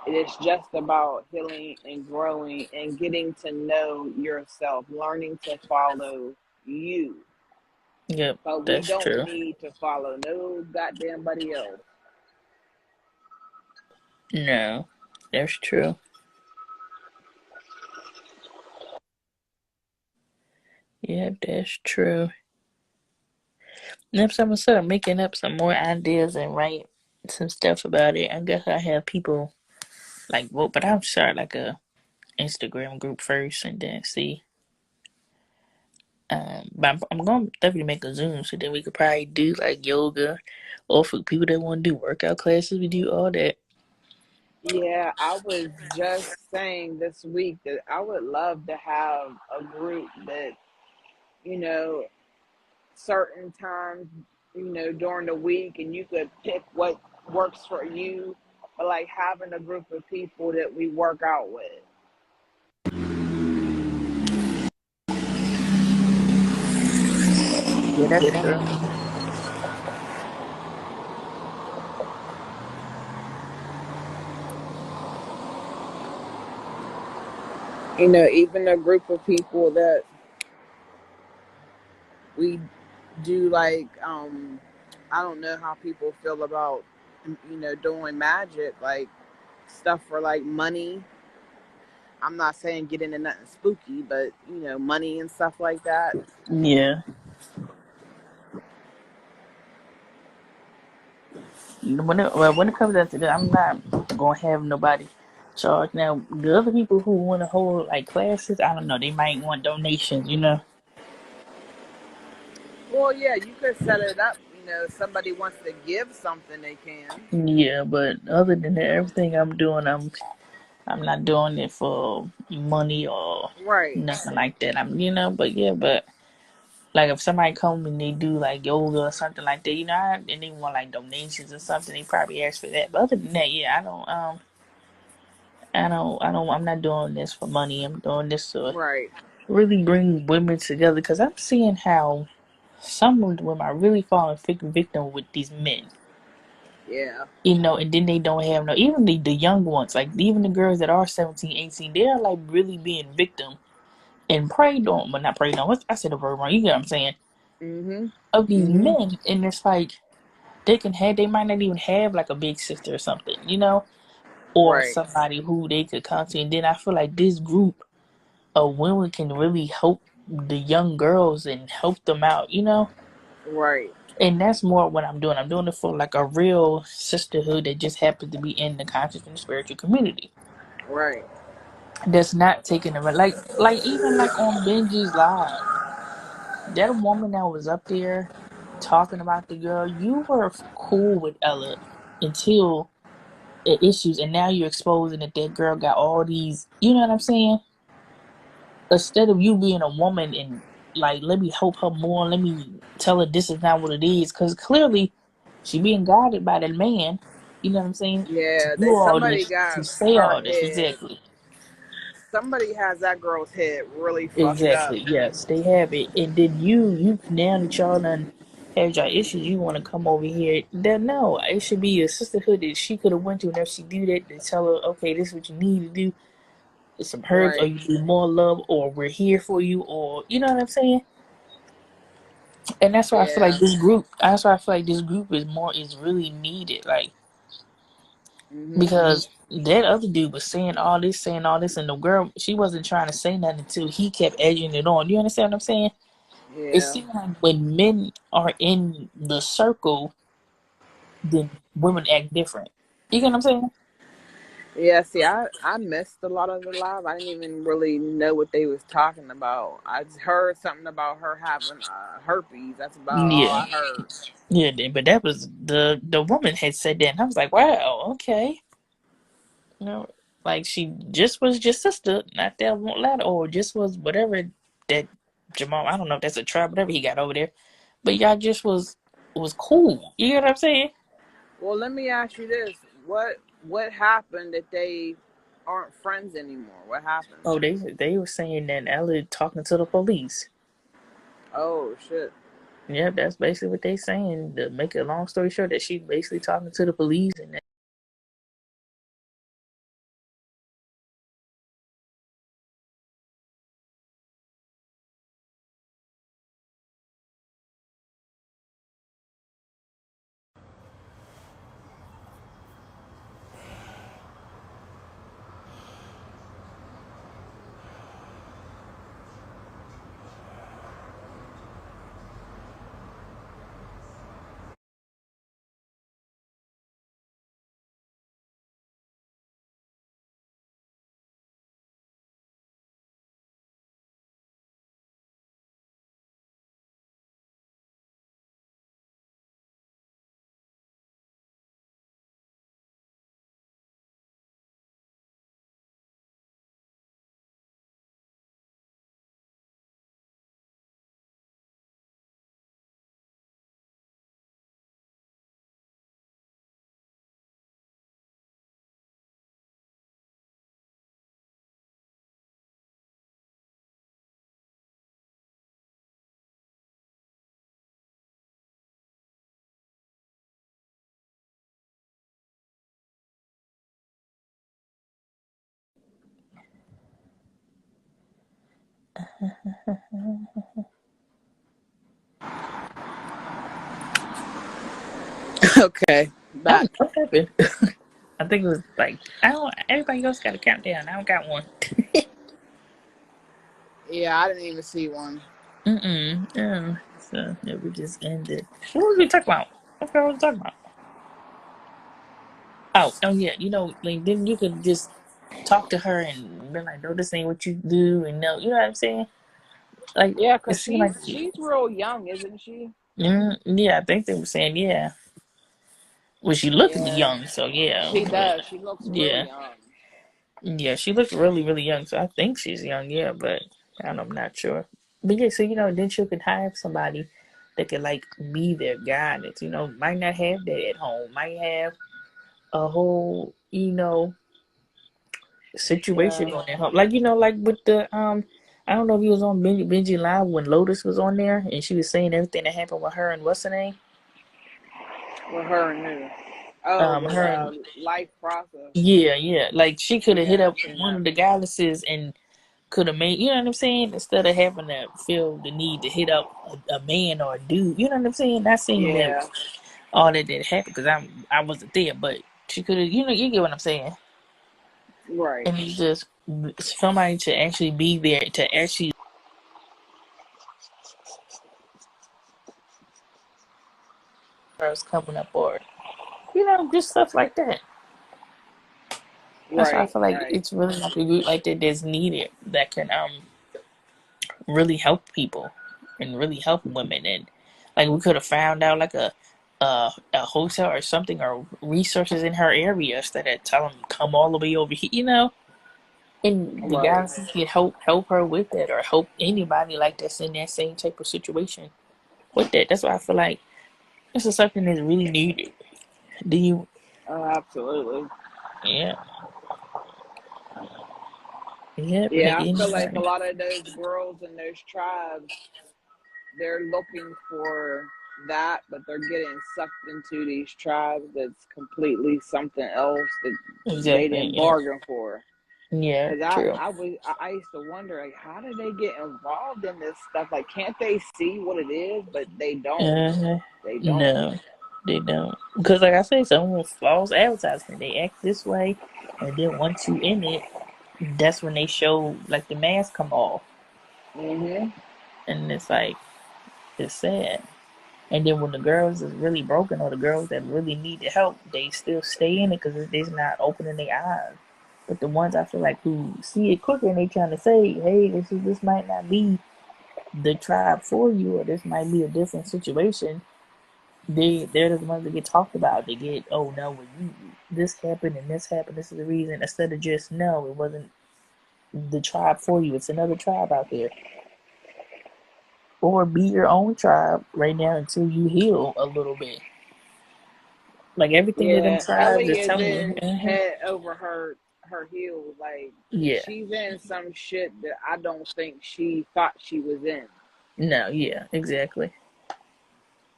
It is just about healing and growing and getting to know yourself, learning to follow you. yep, But we that's don't true. need to follow no goddamn buddy else. No, that's true. Yeah, that's true. Next time I start making up some more ideas and write some stuff about it, I guess I have people like vote, but I'll start like a Instagram group first and then see. But I'm gonna definitely make a Zoom so then we could probably do like yoga, or for people that want to do workout classes, we do all that. Yeah, I was just saying this week that I would love to have a group that, you know, certain times, during the week, and you could pick what works for you. But like having a group of people that we work out with. Yeah, that's true. Even a group of people that we do like, I don't know how people feel about, doing magic, like stuff for like money. I'm not saying get into nothing spooky, but money and stuff like that. Yeah. When it comes down to that, I'm not gonna have nobody charge. Now, the other people who want to hold like classes, I don't know. They might want donations, you know. Well, yeah, you could set it up. Somebody wants to give something, they can. Yeah, but other than that, everything I'm doing, I'm not doing it for money or Right, nothing like that. But yeah, but like if somebody come and they do like yoga or something like that, and they want like donations or something, they probably ask for that. But other than that, yeah, I'm not doing this for money. I'm doing this to right, really bring women together because I'm seeing how some of the women are really falling victim with these men. yeah, And then they don't have no, even the young ones, like even the girls that are 17, 18, they're like really being victim and preyed on, but not preyed on. I said the word wrong. You get what I'm saying? mhm, Of these mhm, men, and it's like they might not even have like a big sister or something, or right, somebody who they could come to. And then I feel like this group of women can really help the young girls and help them out. right, And that's more what I'm doing. I'm doing it for like a real sisterhood that just happens to be in the conscious and spiritual community. right. That's not taking them like even like on Benji's live. That woman that was up there talking about the girl, you were cool with Ella until the issues, and now you're exposing that girl got all these. You know what I'm saying? Instead of you being a woman and like, let me help her more, let me tell her this is not what it is, because clearly she being guided by that man. You know what I'm saying? To Yeah, do all somebody this, to got say her all this, head. exactly. Somebody has that girl's head really fucked up. Exactly. Yes, they have it, and then you now that y'all done had your issues, you want to come over here. Then no, it should be a sisterhood that she could have went to, and if she do that, they tell her, okay, this is what you need to do. It's some herbs, or Right. you need more love, or we're here for you, or you know what I'm saying. And that's why I feel like Yeah. this group. That's why I feel like this group is really needed, like Mhm. because that other dude was saying all this, and the girl she wasn't trying to say nothing until he kept edging it on. You understand what I'm saying? It Yeah. seems like when men are in the circle, then women act different. You get what I'm saying? Yeah. See, I missed a lot of the live. I didn't even really know what they was talking about. I just heard something about her having herpes. That's about all Yeah, I heard. yeah. But that was the woman had said that, and I was like, wow, okay. Like she just was just sister, not that won't lie, or just was whatever that Jamal. I don't know if that's a tribe, whatever he got over there, but y'all just was. was cool. You know what I'm saying? Well, let me ask you this: what happened that they aren't friends anymore? What happened? Oh, they were saying that Ella talking to the police. Oh shit. Yeah, that's basically what they saying. To make a long story short, that she's basically talking to the police and that. Okay, I don't know back. what happened. I think it was like I don't. Everybody else got a countdown. I don't got one. Yeah, I didn't even see one. Yeah. So yeah, we just ended. What was we talking about? I forgot what we talking about. Oh yeah. Like then you could just talk to her and be like, "No, this ain't what you do," and no, you know what I'm saying? Like Yeah, it cause seemed she's like, she's real young, isn't she? yeah, I think they were saying yeah. Well, she looked Yeah, young, so yeah, she but does. She looks real yeah, young. yeah, she looked really, really young. So I think she's young, yeah, but I'm not sure. But yeah, so then you could have somebody that could like be their guidance. Might not have that at home. Might have a whole situation Yeah, going at home. Like like with the I don't know if he was on Benji Live when Lotus was on there and she was saying everything that happened with her and what's her name? with her and who? Oh, with Her and life process. yeah, yeah. Like she could have hit Yeah, up I seen one that. of the goddesses and could have made, you know what I'm saying? Instead of having to feel the need to hit up a man or a dude, you know what I'm saying? Not saying that Yeah, all that did happen because I wasn't there, but she could have, you get what I'm saying? right. And it's just somebody to actually be there to actually first coming up or just stuff like that. That's why I Right, feel like right. it's really like a group like that that's needed that can really help people and really help women and like we could have found out like a hotel or something or resources in her area instead of telling them come all the way over here, and the Right. guys can help her with that or help anybody like that's in that same type of situation with that. That's why I feel like this is something that's really needed. Do you? Oh, absolutely. Yeah, yep, like Yeah, I feel like a anybody. lot of those girls in those tribes, they're looking for that, but they're getting sucked into these tribes that's completely something else that they Exactly. didn't Yeah. bargain for. Yeah. Cause True. I used to wonder like how did they get involved in this stuff? Like can't they see what it is? But they don't. Uh, They don't. no, they don't. Because, like I say, some false advertisement. They act this way, and then once you in it, that's when they show like the mask come off, Mhm. and it's like it's sad. And then when the girls is really broken, or the girls that really need the help, they still stay in it because it's not opening their eyes. But the ones I feel like who see it quicker and they trying to say, hey, this might not be the tribe for you, or this might be a different situation. They're the ones that get talked about. They get, oh no, well you this happened and this happened. This is the reason. Instead of just no, it wasn't the tribe for you. It's another tribe out there. or be your own tribe right now until you heal a little bit. Like everything that them Yeah, tribes Ellie is is telling you. in head over her heels. Like Yeah. she's in some shit that I don't think she thought she was in, No. Yeah. Exactly.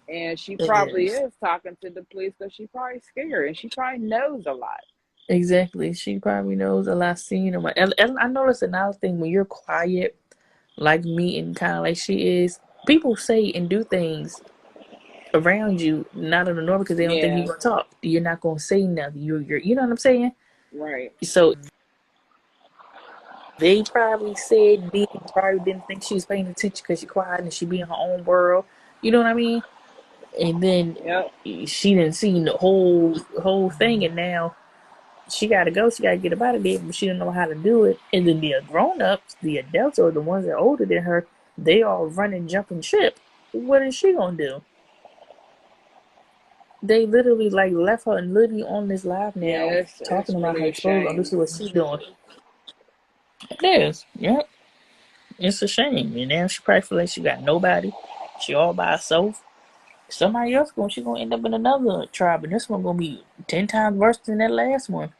and she It probably is. is talking to the police because she probably scared and she probably knows a lot. Exactly. She probably knows a lot seen him. And I noticed another thing when you're quiet, like me and kind of like she is, people say and do things around you, not in the normal because they don't think you're Yeah, gonna talk. You're not gonna say nothing. You know what I'm saying? right. So they probably said, did, probably didn't think she was paying attention because she quiet and she be in her own world. You know what I mean? And then Yep. she didn't see the whole thing, and now she got to go. She got to get up out of there, but she didn't know how to do it. And then the grown ups, the adults, or the ones that are older than her, they all running, jumping ship. What is she gonna do? They literally like left her and literally on this live now Yeah, talking it's about her really a exposure. Oh, this shame. is what she doing. It is. Yep. It's a shame. And now she probably feel like she got nobody. She all by herself. Somebody else she gonna end up in another tribe, and this one gonna be 10 times worse than that last one.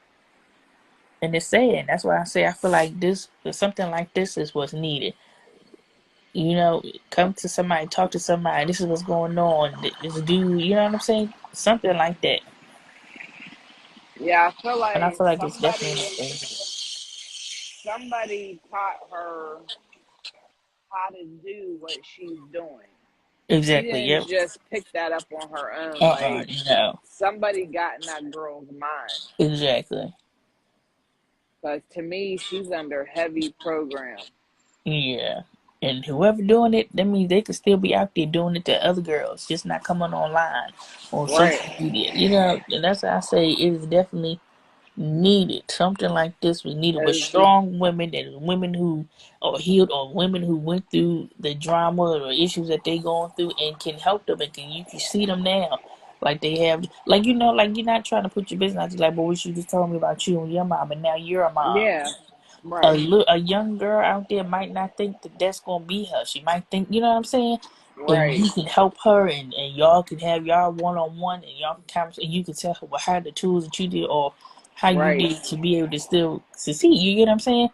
And it's sad. That's why I say I feel like this, something like this, is what's needed. You know, come to somebody, talk to somebody. This is what's going on. This dude, you know what I'm saying? Something like that. Yeah, I feel And I like feel like it's definitely somebody something needed. somebody taught her how to do what she's doing. She Exactly. didn't Yep. just pick that up on her own. Like No. somebody got in that girl's mind. Exactly. Because to me, she's under heavy program. Yeah. And whoever doing it, that means they could still be out there doing it to other girls, just not coming online on Right. social media. You know, and that's why I say it is definitely needed. Something like this was needed with As, strong women, and women who are healed, or women who went through the drama or issues that they going through and can help them, and you can see them now. Like they have, like, you know, like you're not trying to put your business out there, like, but what you just told me about you and your mom, and now you're a mom. yeah. Right. A young girl out there might not think that that's gonna be her. She might think, you know what I'm saying? And Right. you can help her, and y'all can have y'all one on one, and y'all can conversate, and you can tell her what how the tools that you did or how you Right. did to be able to still succeed. You get what I'm saying?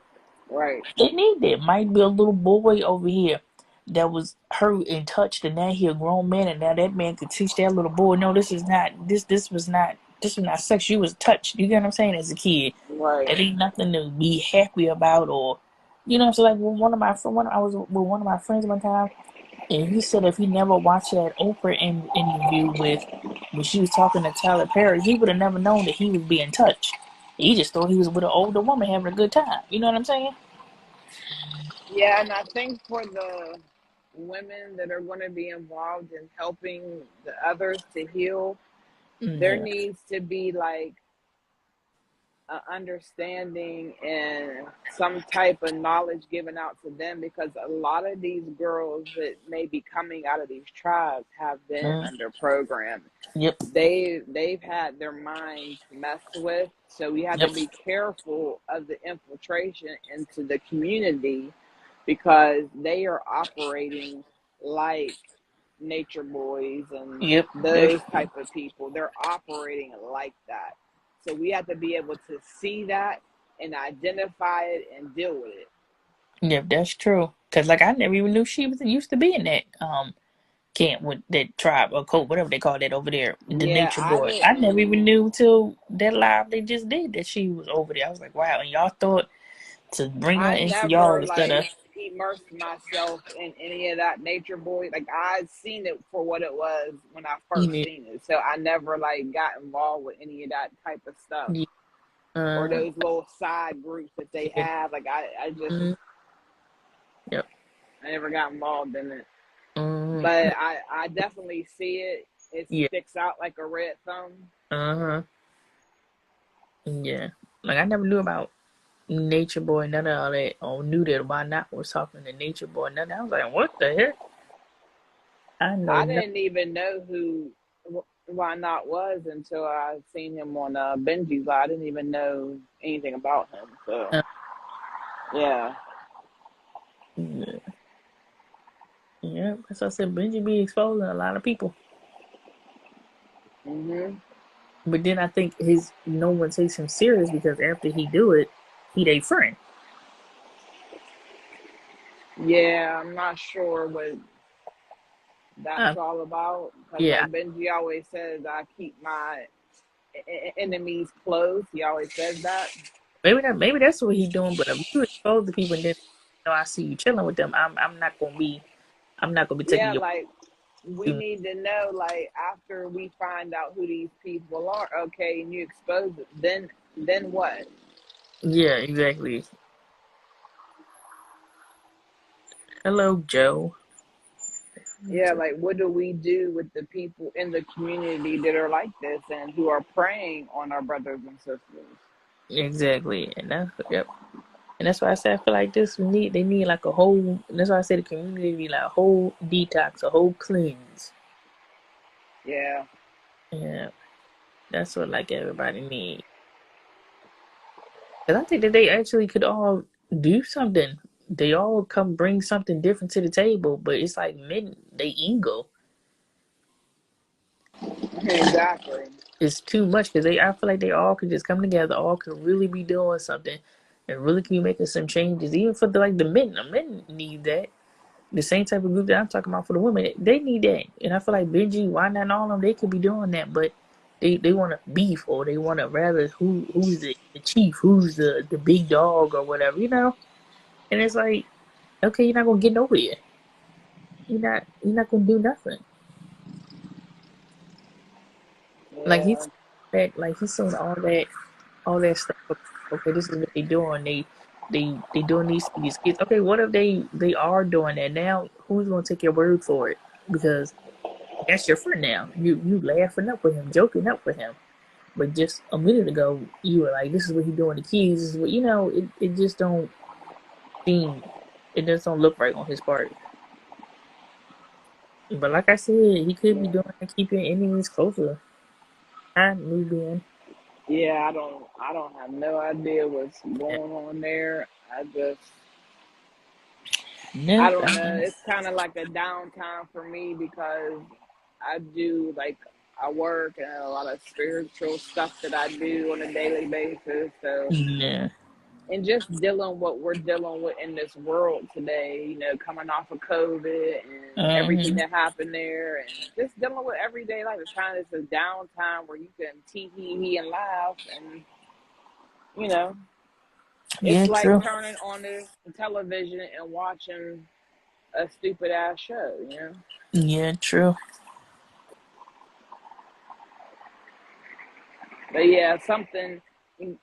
Right. They need that. Might be a little boy over here that was hurt and touched, and now he a grown man, and now that man could teach that little boy, no, this is not this was not sex. You was touched. You get what I'm saying? As a kid, Right. that ain't nothing to be happy about, or you know. So like when I was with one of my friends one time, and he said if he never watched that Oprah interview with when she was talking to Tyler Perry, he would have never known that he was being touched. He just thought he was with an older woman having a good time. You know what I'm saying? Yeah, and I think for the women that are going to be involved in helping the others to heal, there Yeah. needs to be like a understanding and some type of knowledge given out to them because a lot of these girls that may be coming out of these tribes have been Mm. under program. Yep. They've had their minds messed with, so we have to Yep. be careful of the infiltration into the community because they are operating like nature boys and Yep. That's those type of people. They're operating like that. So we have to be able to see that and identify it and deal with it. Yep. That's true. Cause like I never even knew she was used to be in that camp with that tribe or cult, whatever they call that over there, the Yeah, Nature I Boy. I never didn't even knew till that live they just did that she was over there. I was like, wow. And y'all thought to bring her I into y'all never instead like of immersed myself in any of that nature boy. Like I'd seen it for what it was when I first eating seen it. So I never like got involved with any of that type of stuff it. or Uh, those little side groups that they yeah. have. Like I just Yep. I never got involved in it. Mm, But I definitely see it. It yeah. sticks out like a red thumb. Uh-huh. Yeah. Like I never knew about Nature Boy, none of all that, or knew that why not was talking to Nature Boy. None. I was like, what the heck? I know I nothing. didn't even know who Why Not was until I seen him on Benji's Live. I didn't even know anything about him. So Uh, yeah, yeah. Yeah, that's why I said Benji be exposing a lot of people. Mhm. But then I think his no one takes him serious because after he do it, he they friend. Yeah, I'm not sure what that's Uh, all about because, yeah, like Benji always says, I keep my enemies close. He always says that. maybe that's what he doing. But if you expose the people and then I see you chilling with them, I'm not gonna be taking Yeah, your. like we need to know, like after we find out who these people are, okay, and you expose it, then what? Yeah, exactly. Hello, Joe. Yeah, like what do we do with the people in the community that are like this and who are preying on our brothers and sisters? Exactly, and that's yep. And that's why I said I feel like this they need like a whole. That's why I said the community need like a whole detox, a whole cleanse. Yeah, Yeah, that's what like everybody need. Cause I think that they actually could all do something. They all come bring something different to the table, but it's like men, they ego exactly. is too much. Cause I feel like they all could just come together, all could really be doing something, and really be making some changes. Even for the men, the men need that. The same type of group that I'm talking about for the women, they need that. And I feel like Benji, why not all of them? They could be doing that, but they want to beef or they want to rather who's the chief, who's the big dog or whatever, you know. And it's like, okay, you're not gonna get nowhere. You're not gonna do nothing. Like Yeah. he's that like he's saying all that stuff. Okay, this is what they doing. They doing these kids. Okay, what if they are doing that now? Who's gonna take your word for it? Because that's your friend now. You laughing up with him, joking up with him. But just a minute ago, you were like, "This is what he doing to kids." This is what It just don't seem. It just don't look right on his part. But like I said, he could be Yeah. doing it, keeping enemies closer. I knew then. Yeah, I don't have no idea what's going on there. I Nope. don't know. It's kind of like a downtime for me because I do like I work and a lot of spiritual stuff that I do on a daily basis. So Yeah. and just dealing what we're dealing with in this world today, coming off of COVID and everything Uh-huh. that happened there, and just dealing with everyday life. It's kind of it's a downtime where you can tee hee hee and laugh, and you know, it's Yeah. like True. turning on the television and watching a stupid ass show. Yeah. True. But yeah, something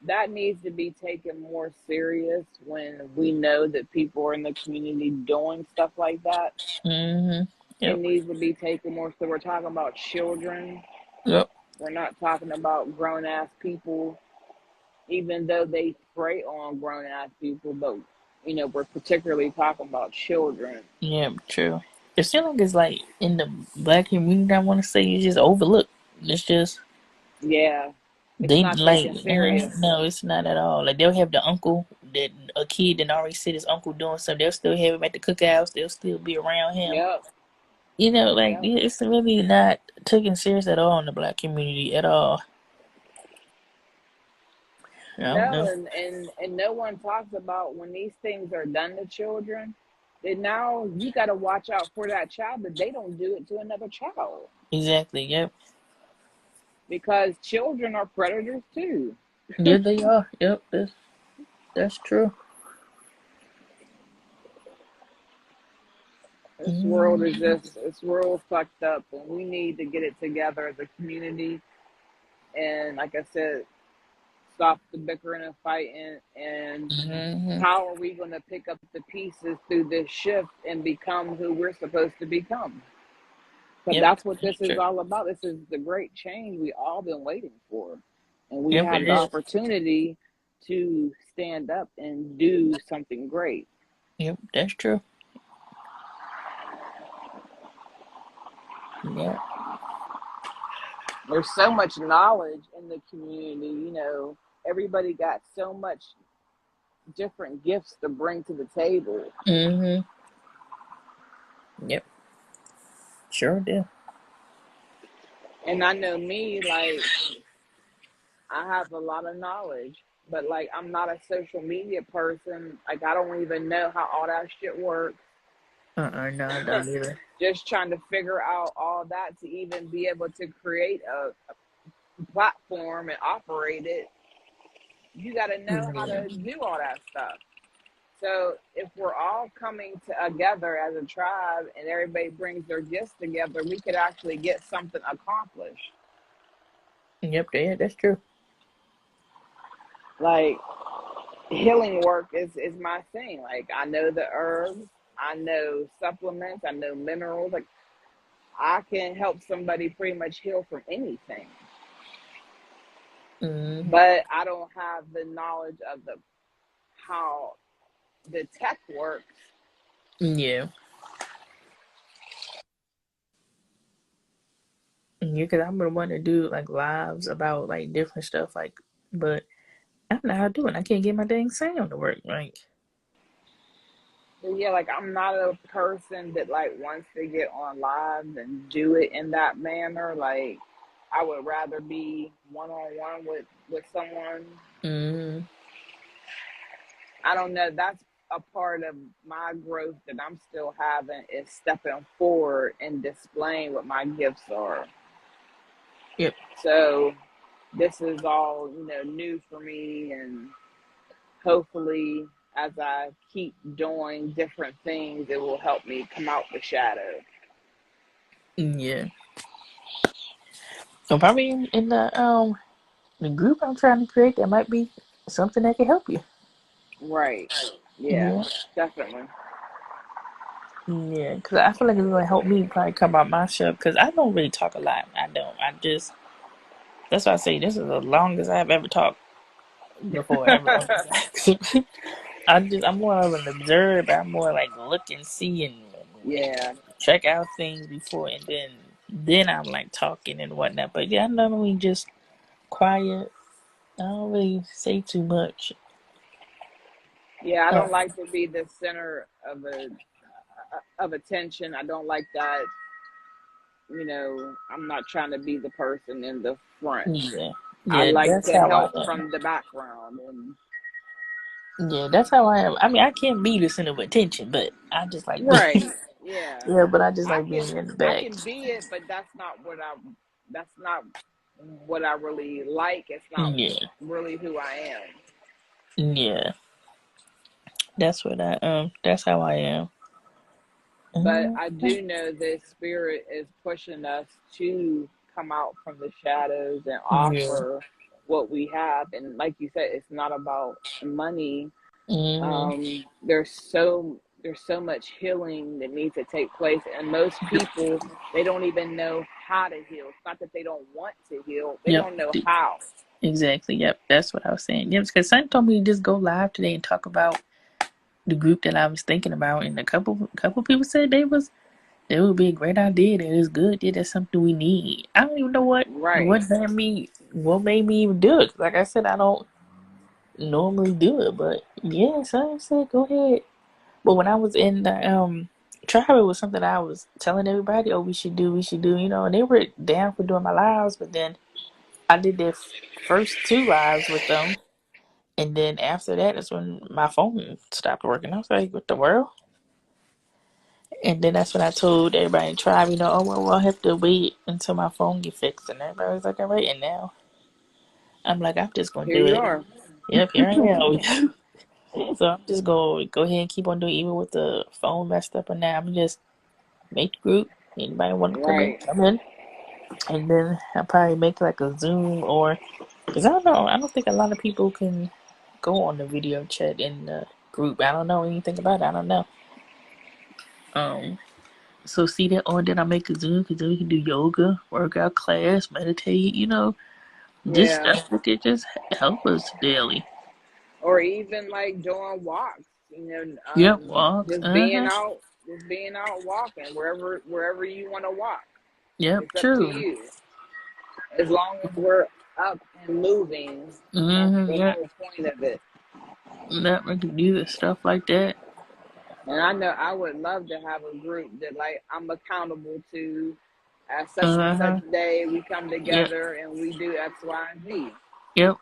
that needs to be taken more serious when we know that people are in the community doing stuff like that. Mm-hmm. It Yep. needs to be taken more. So we're talking about children. Yep. We're not talking about grown ass people, even though they prey on grown ass people. But we're particularly talking about children. Yeah. True. It seems like it's like in the black community. I want to say it's just overlooked. It's just Yeah, it's they not like taken serious. no, it's not at all. Like they'll have the uncle that a kid that already said his uncle doing something. They'll still have him at the cookouts. They'll still be around him. Yep. Like Yep. it's really not taken serious at all in the black community at all. I don't No, know and no one talks about when these things are done to children. That now you got to watch out for that child, but they don't do it to another child exactly. Yep. because children are predators too. Yeah, they are. Yep. That's true. This world fucked up, and we need to get it together as a community. And like I said, stop the bickering and fighting. And Mm-hmm. how are we going to pick up the pieces through this shift and become who we're supposed to become? Because Yep. that's what That's this is true. all about. This is the great change we all been waiting for, and we Yep. It have the is. opportunity to stand up and do something great. Yep. That's true. Yeah. There's so much knowledge in the community. Everybody got so much different gifts to bring to the table. Mm-hmm. Yep. Sure do. And I know me, like, I have a lot of knowledge, but like, I'm not a social media person. Like, I don't even know how all that shit works. No, I don't either. Just trying to figure out all that to even be able to create a platform and operate it. You got to know how Yeah. to do all that stuff. So if we're all coming together as a tribe and everybody brings their gifts together, we could actually get something accomplished. Yep, yeah, that's true. Like, healing work is my thing. Like, I know the herbs, I know supplements, I know minerals. Like, I can help somebody pretty much heal from anything. Mm-hmm. But I don't have the knowledge of the how the tech works. Yeah. Yeah, because I'm gonna want to do like lives about like different stuff, like, but I don't know how to do it. I can't get my dang sound to work. Like, But yeah, like, I'm not a person that like wants to get on live and do it in that manner. Like, I would rather be one on one with someone. mm, I don't know. That's a part of my growth that I'm still having, is stepping forward and displaying what my gifts are. yep, So this is all, new for me, and hopefully as I keep doing different things, it will help me come out the shadow. yeah. So probably in the group I'm trying to create, there might be something that can help you. Right. Yeah, Yeah, definitely. yeah. Because I feel like it's gonna help me probably come out my shell. Because I don't really talk a lot. I don't. I just that's why I say this is the longest I've ever talked before ever on this app. I'm more of an observer. I'm more like look and see and Yeah. check out things before, and then I'm like talking and whatnot. But yeah, I'm normally just quiet. I don't really say too much. Yeah, I Uh, don't like to be the center of attention. I don't like that. I'm not trying to be the person in the front. yeah, I yeah. like That's to how I help am. from the background. And Yeah, that's how I am. I mean, I can't be the center of attention, but I just like being. right. Yeah. Yeah, but I just I like being can in the I back. can be it, but that's not what I really like. It's not Yeah, really who I am. yeah. That's how I am. But Mm, I do know that spirit is pushing us to come out from the shadows and yeah. offer what we have. And like you said, it's not about money. Mm, There's so much healing that needs to take place, and most people, they don't even know how to heal. It's not that they don't want to heal; they yep. don't know how. Exactly. Yep. That's what I was saying. Yep. Because son told me to just go live today and talk about the group that I was thinking about, and a couple people said they would be a great idea. That is good. Yeah, that's something we need. I don't even know Right. what made me even do it. 'Cause like I said, I don't normally do it, but yeah, son said go ahead. But when I was in the tribe, it was something I was telling everybody, oh, we should do, and they were down for doing my lives, but then I did their first two lives with them. And then after that is when my phone stopped working. I was like, what the world? And then that's when I told everybody in tribe, oh, well, I'll have to wait until my phone get fixed. And everybody was like, all right. And now I'm like, I'm just going to Here do you it. are. Yep, here I am. So I'm just going to go ahead and keep on doing it, even with the phone messed up. And now I'm just make the group. Anybody want to come in, Right. come in. And then I'll probably make like a Zoom or, because I don't know, I don't think a lot of people can go on the video chat in the group. I don't know anything about it. I don't know. Um, so see that on, then I make a Zoom because then we can do yoga, workout class, meditate, just Yeah. stuff that could just help us daily. Or even like doing walks. Yep, walks. Just Uh being huh. out, walking wherever you want to walk. Yep, It's up to true. you. As long as we're up and moving, that's the Yep. whole point of it. Yep, we can do the stuff like that. And I know I would love to have a group that like I'm accountable to. At such and Uh such huh. day, we come Yep. together and we do X, Y, and Z. Yep.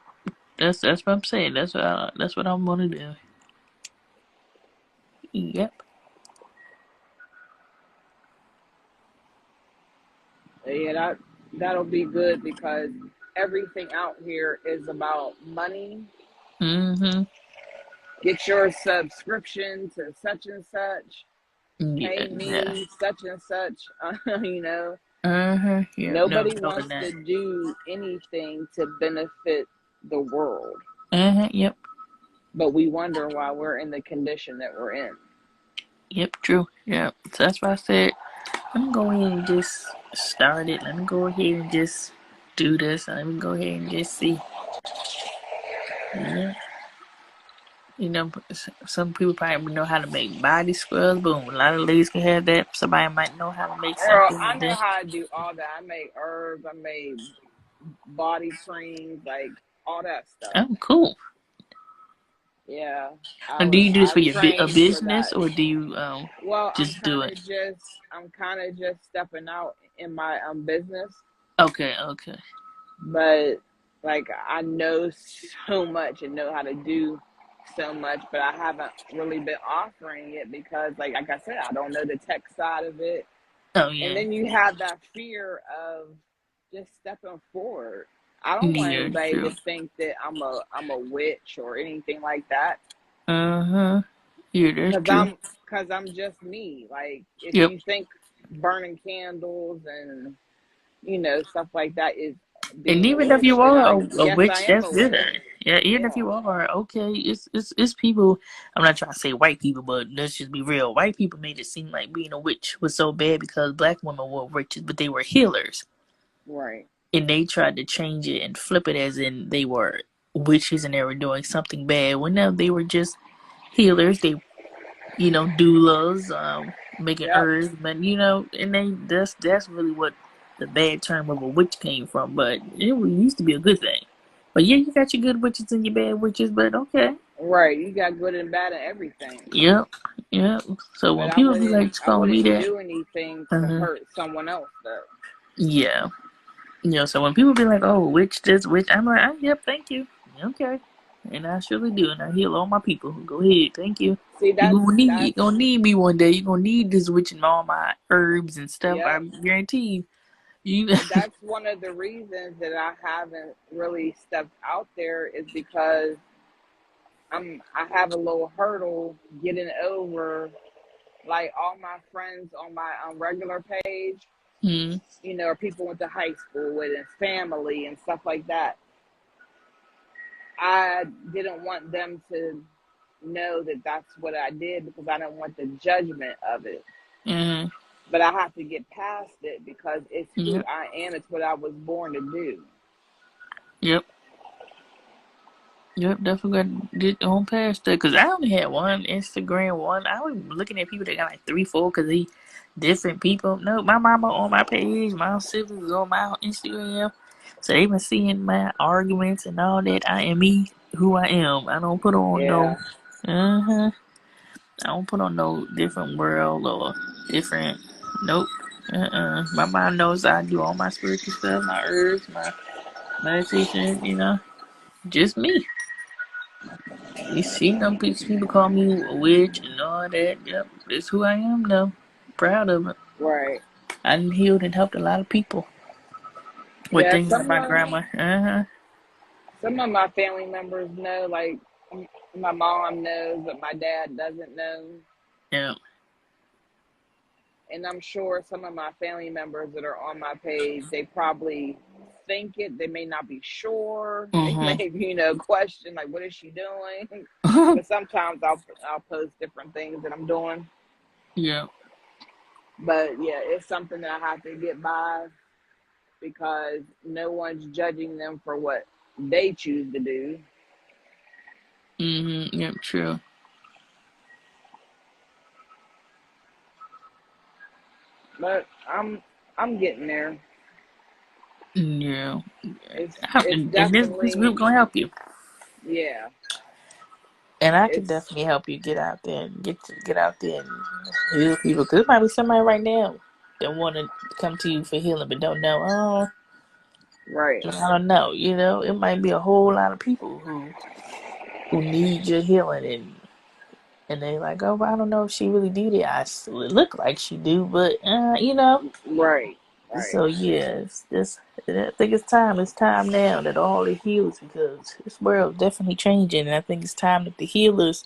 That's what I'm saying. That's what I'm gonna do. Yep. Yeah, that'll be good because everything out here is about money. Mhm. Get your subscription to such and such. Yeah. Pay Yeah. me such and such. You know, Uh huh. Yep. No nobody doing wants that. to do anything to benefit the world, Uh huh. Yep. but we wonder why we're in the condition that we're in. Yep. True. Yep. So that's why I said let me go ahead and just start it. Let me go ahead and just do this. Let me go ahead and just see. Yeah. You know, some people probably know how to make body scrubs. Boom, a lot of ladies can have that. Somebody might know how to make Girl, something. I And know then, how to do all that. I made herbs, I made body creams, like all that stuff. oh, cool. Yeah, And do you do this for I've your a trained for business that. or do you Well, just do it? I'm kind of just stepping out in my business, Okay, okay. but like I know so much and know how to do so much, but I haven't really been offering it because like I said, I don't know the tech side of it. Oh And yeah, then you have that fear of just stepping forward. I don't want yeah, anybody to true. think that I'm a witch or anything like that. Uh huh. Yeah, that's Cause true. I'm cause I'm just me. Like if Yep. you think burning candles and stuff like that is And being a even if witch, you then are I a guess I witch, am that's a good. witch. Yeah, even if Yeah, you are okay, it's people. I'm not trying to say white people, but let's just be real. White people made it seem like being a witch was so bad because black women were witches, but they were healers, right. and they tried to change it and flip it as in they were witches and they were doing something bad. When no, they were just healers. They doulas, making Yep. herbs, but and that's really what the bad term of a witch came from. But used to be a good thing. But yeah, you got your good witches and your bad witches, but okay. Right. You got good and bad in everything. Yep, yep. So But when people be like I calling me wouldn't that, do anything to uh-huh, hurt someone else though. yeah, so when people be like, "Oh, witch this, witch," I'm like, "Yep, thank you, okay," and I surely do, and I heal all my people. Go ahead, thank you. See, You gonna need me one day. You gonna need this witch and all my herbs and stuff. I yep. guarantee you. And that's one of the reasons that I haven't really stepped out there is because I have a little hurdle getting over like all my friends on my regular page, Hmm. or people went to high school with and family and stuff like that. I didn't want them to know that that's what I did because I didn't want the judgment of it. Hmm. But I have to get past it because it's who Yep. I am. It's what I was born to do. Yep. Yep. Definitely got to get on past that because I only had one Instagram one. I was looking at people that got like three, four because they different people. No, my mama on my page, my siblings on my Instagram. So they been seeing my arguments and all that. I am me, who I am. I don't put on no. Yeah. Uh huh. I don't put on no different world or different. Nope. My mom knows I do all my spiritual stuff, my herbs, my meditation. Just me. You see, them people call me a witch and all that. Yep, that's who I am. Though, proud of it. Right. I done healed and helped a lot of people with Yeah. things like my grandma. Uh huh. Some of my family members know, like my mom knows, but my dad doesn't know. Yeah. And I'm sure some of my family members that are on my page, they probably think it. They may not be sure. They may, Mhm. question like, what is she doing? But sometimes I'll post different things that I'm doing. Yeah. But yeah, it's something that I have to get by because no one's judging them for what they choose to do. Mhm. Yep. True. But I'm getting there. Yeah. It's And this definitely group gonna help you. yeah. And I can It's definitely help you get out there and get out there and heal people. Because there might be somebody right now that want to come to you for healing, but don't know. Oh, right. I don't know. You know, it might be a whole lot of people who need your healing, and they like, oh, I don't know if she really do that. It look like she do, but you know. Right. Right. So yes, this I think it's time. It's time now that all the healers, because this world is definitely changing, and I think it's time that the healers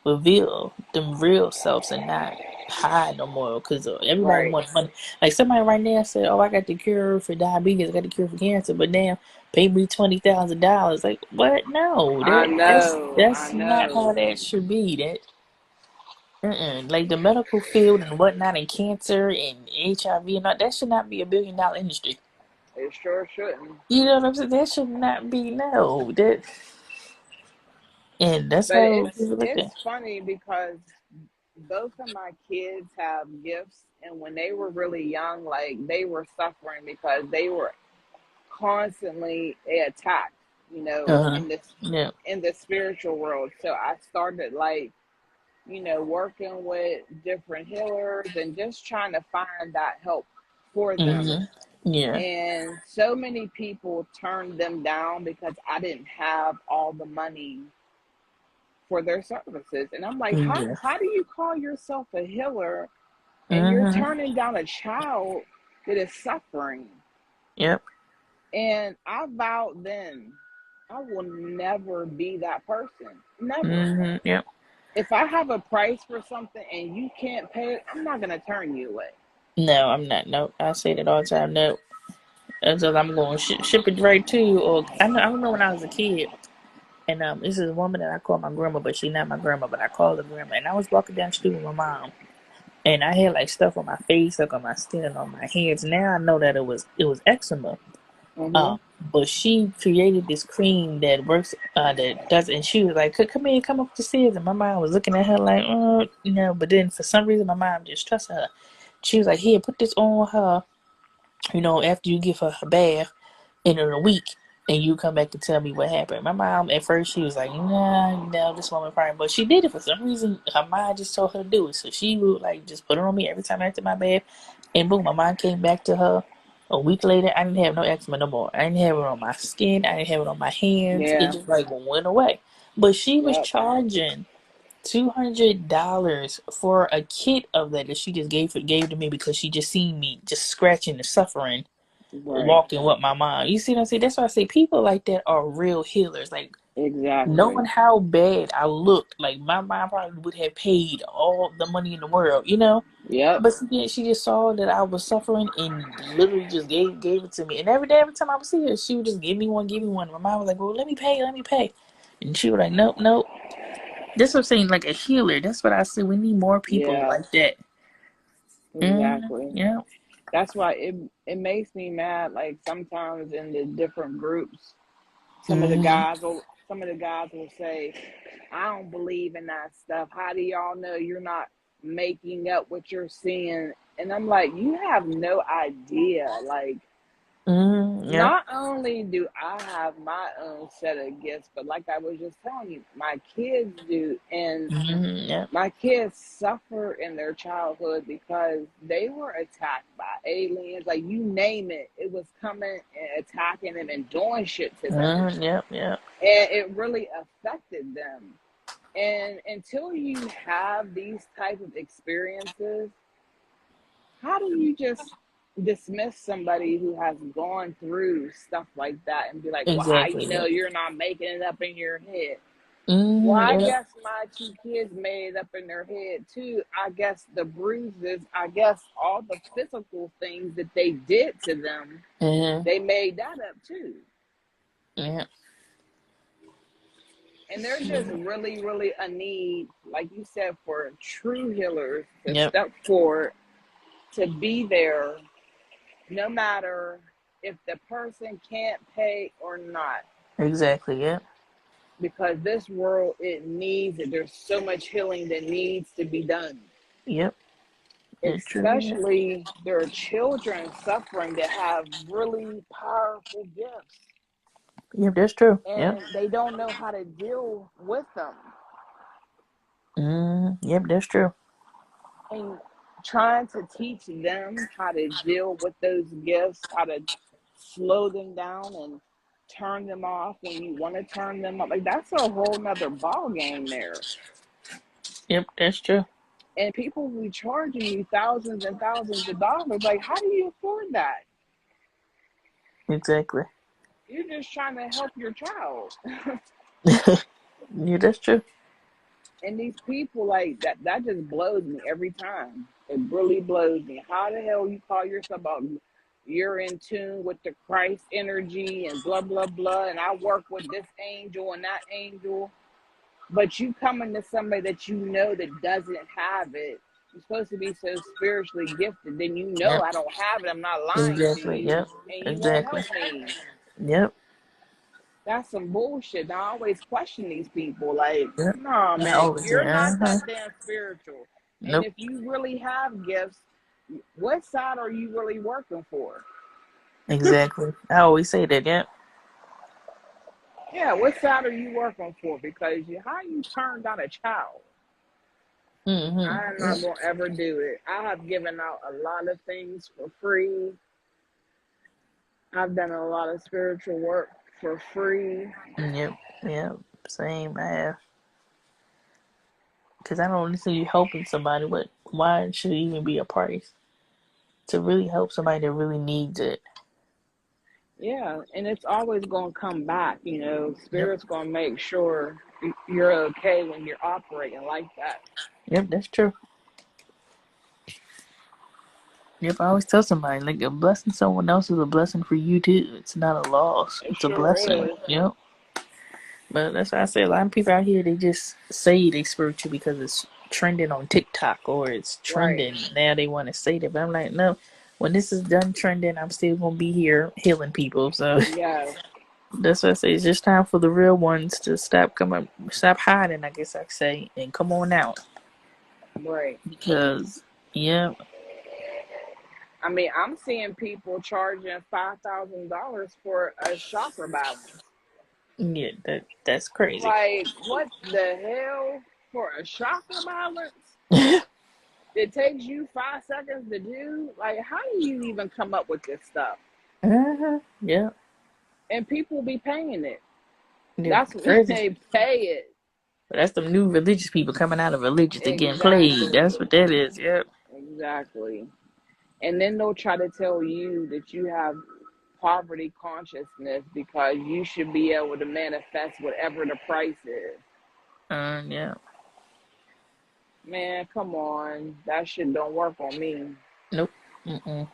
reveal them real selves and not hide no more. Because everybody Right. wants money. Like somebody right now said, "Oh, I got the cure for diabetes. I got the cure for cancer," but now pay me $20,000. Like what? No, I that's know. I that's not how know. that should be. That like the medical field and whatnot, and cancer and HIV and all that should not be $1 billion industry. It sure shouldn't. You know what I'm saying? That should not be no. That and that's But how people look at. it's funny because both of my kids have gifts, and when they were really young, like they were suffering because they were constantly attacked, Uh-huh. Yeah. in the spiritual world. So I started like, working with different healers and just trying to find that help for them. Mhm. Yeah. And so many people turned them down because I didn't have all the money for their services. And I'm like, Yeah. how do you call yourself a healer and you're Mhm. turning down a child that is suffering? Yep. And I vowed then, I will never be that person. Never. Mhm. Yep. If I have a price for something and you can't pay it, I'm not going to turn you away. No, I'm not. No, I say that all the time. No, until I'm going to ship it right to you. Or I know. I remember when I was a kid, and this is a woman that I call my grandma, but she's not my grandma, but I call her grandma. And I was walking down the street with my mom, and I had like stuff on my face, like on my skin, and on my hands. Now I know that it was eczema. Mm-hmm. But she created this cream that works, that does, and she was like, Come here, come up the stairs." And my mom was looking at her like, But then for some reason, my mom just trusted her. She was like, "Here, put this on her. After you give her bath in a week, and you come back and tell me what happened." My mom at first she was like, "Nah, no, this woman crying," but she did it for some reason. Her mind just told her to do it, so she would like just put it on me every time after my bath, and boom, my mind came back to her. A week later, I didn't have no eczema no more. I didn't have it on my skin. I didn't have it on my hands. It Yeah. just like went away. But she was Yep. charging $200 for a kit of that she just gave to me because she just seen me just scratching and suffering, Right. walking with my mom. You see what I'm saying? That's why I say people like that are real healers. Like knowing Exactly. how bad I looked, like my mom probably would have paid all the money in the world. Yep. But she just saw that I was suffering and literally just gave it to me. And every day, every time I would see her, she would just give me one, give me one. My mom was like, "Well, let me pay, let me pay," and she was like, "Nope, nope." That's what I'm saying, like a healer. That's what I say. We need more people Yeah. like that. Exactly. Yeah. That's why it makes me mad. Like sometimes in the different groups, Mm-hmm. some of the guys will say, "I don't believe in that stuff. How do y'all know you're not making up what you're seeing?" And I'm like, you have no idea. Like, Mm-hmm. Yeah. not only do I have my own set of gifts, but like I was just telling you, my kids do. And Mm-hmm. Yeah. my kids suffer in their childhood because they were attacked by aliens. Like, you name it, it was coming and attacking them and doing shit to them. Mm-hmm. Yeah. Yeah. And it really affected them. And until you have these type of experiences, how do you just dismiss somebody who has gone through stuff like that and be like, well, how Exactly. you know Yeah. you're not making it up in your head? Well, Mm-hmm. I Yeah. guess my two kids made it up in their head too. I guess the bruises, I guess all the physical things that they did to them, Mm-hmm. they made that up too. Yeah. And there's just really, really a need, like you said, for true healers to Yep. step forward, to be there, no matter if the person can't pay or not. Exactly. Yep. Because this world, it needs it. There's so much healing that needs to be done. Yep. It's true. Especially there are children suffering that have really powerful gifts Yep. That's true. Yep. and they don't know how to deal with them. Yep, that's true. And trying to teach them how to deal with those gifts, how to slow them down and turn them off when you want to turn them up. Like that's a whole nother ball game there. Yep, that's true. And people will be charging you thousands and thousands of dollars. Like, how do you afford that? Exactly. You're just trying to help your child. Yeah, that's true. And these people, like, that just blows me every time. It really blows me. How the hell you call yourself out? You're in tune with the Christ energy and blah, blah, blah. And I work with this angel and that angel. But you coming to somebody that you know that doesn't have it. You're supposed to be so spiritually gifted. Then you know Yep. I don't have it. I'm not lying to Exactly. you. Yep. And you won't Exactly. help me. Yep. That's some bullshit. And I always question these people. Like, Yep. no, I man, always say, you're not uh-huh. that damn spiritual. And Nope. if you really have gifts, what side are you really working for? Exactly. I always say that. Yep. Yeah, what side are you working for? Because how you turned down a child? I'm Yep. not gonna ever do it. I have given out a lot of things for free. I've done a lot of spiritual work for free. Yep. Yep. Same. I have. Because I don't see you helping somebody. What? Why should it even be a price to really help somebody that really needs it? Yeah, and it's always gonna come back. Yep. Spirit's gonna make sure you're okay when you're operating like that. Yep. That's true. Yep. I always tell somebody like a blessing someone else is a blessing for you too. It's not a loss. It It's a sure blessing. is. Yep. But that's why I say a lot of people out here they just say they spiritual because it's trending on TikTok or it's Right. trending. Now they want to say that, but I'm like, no. When this is done trending, I'm still gonna be here healing people. So Yes. that's what I say. It's just time for the real ones to stop hiding. I guess I could say, and come on out Right. because yeah, I mean, I'm seeing people charging $5,000 for a chakra balance. yeah, that's crazy. Like, what the hell for a chakra balance? It takes you 5 seconds to do. Like, how do you even come up with this stuff? Yeah, And people be paying it. yeah, That's what crazy. they pay it. But that's the new religious people coming out of religious to getting played. Exactly. That's what that is. Yep. Exactly. And then they'll try to tell you that you have poverty consciousness because you should be able to manifest whatever the price is. Yeah. Man, come on. That shit don't work on me. Nope. Mm-mm.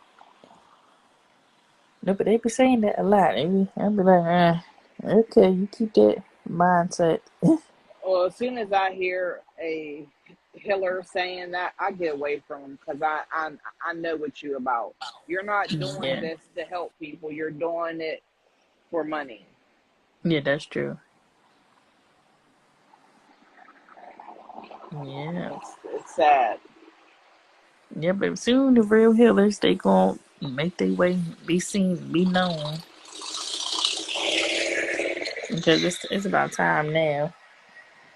Nope. But they be saying that a lot. I be like, okay, you keep that mindset. Well, as soon as I hear a healer saying that, I get away from them because I know what you about. You're not doing Yeah. this to help people. You're doing it for money. Yeah, that's true. Yeah. It's sad. Yeah, but soon the real healers they gonna make their way, be seen, be known. Because it's about time now.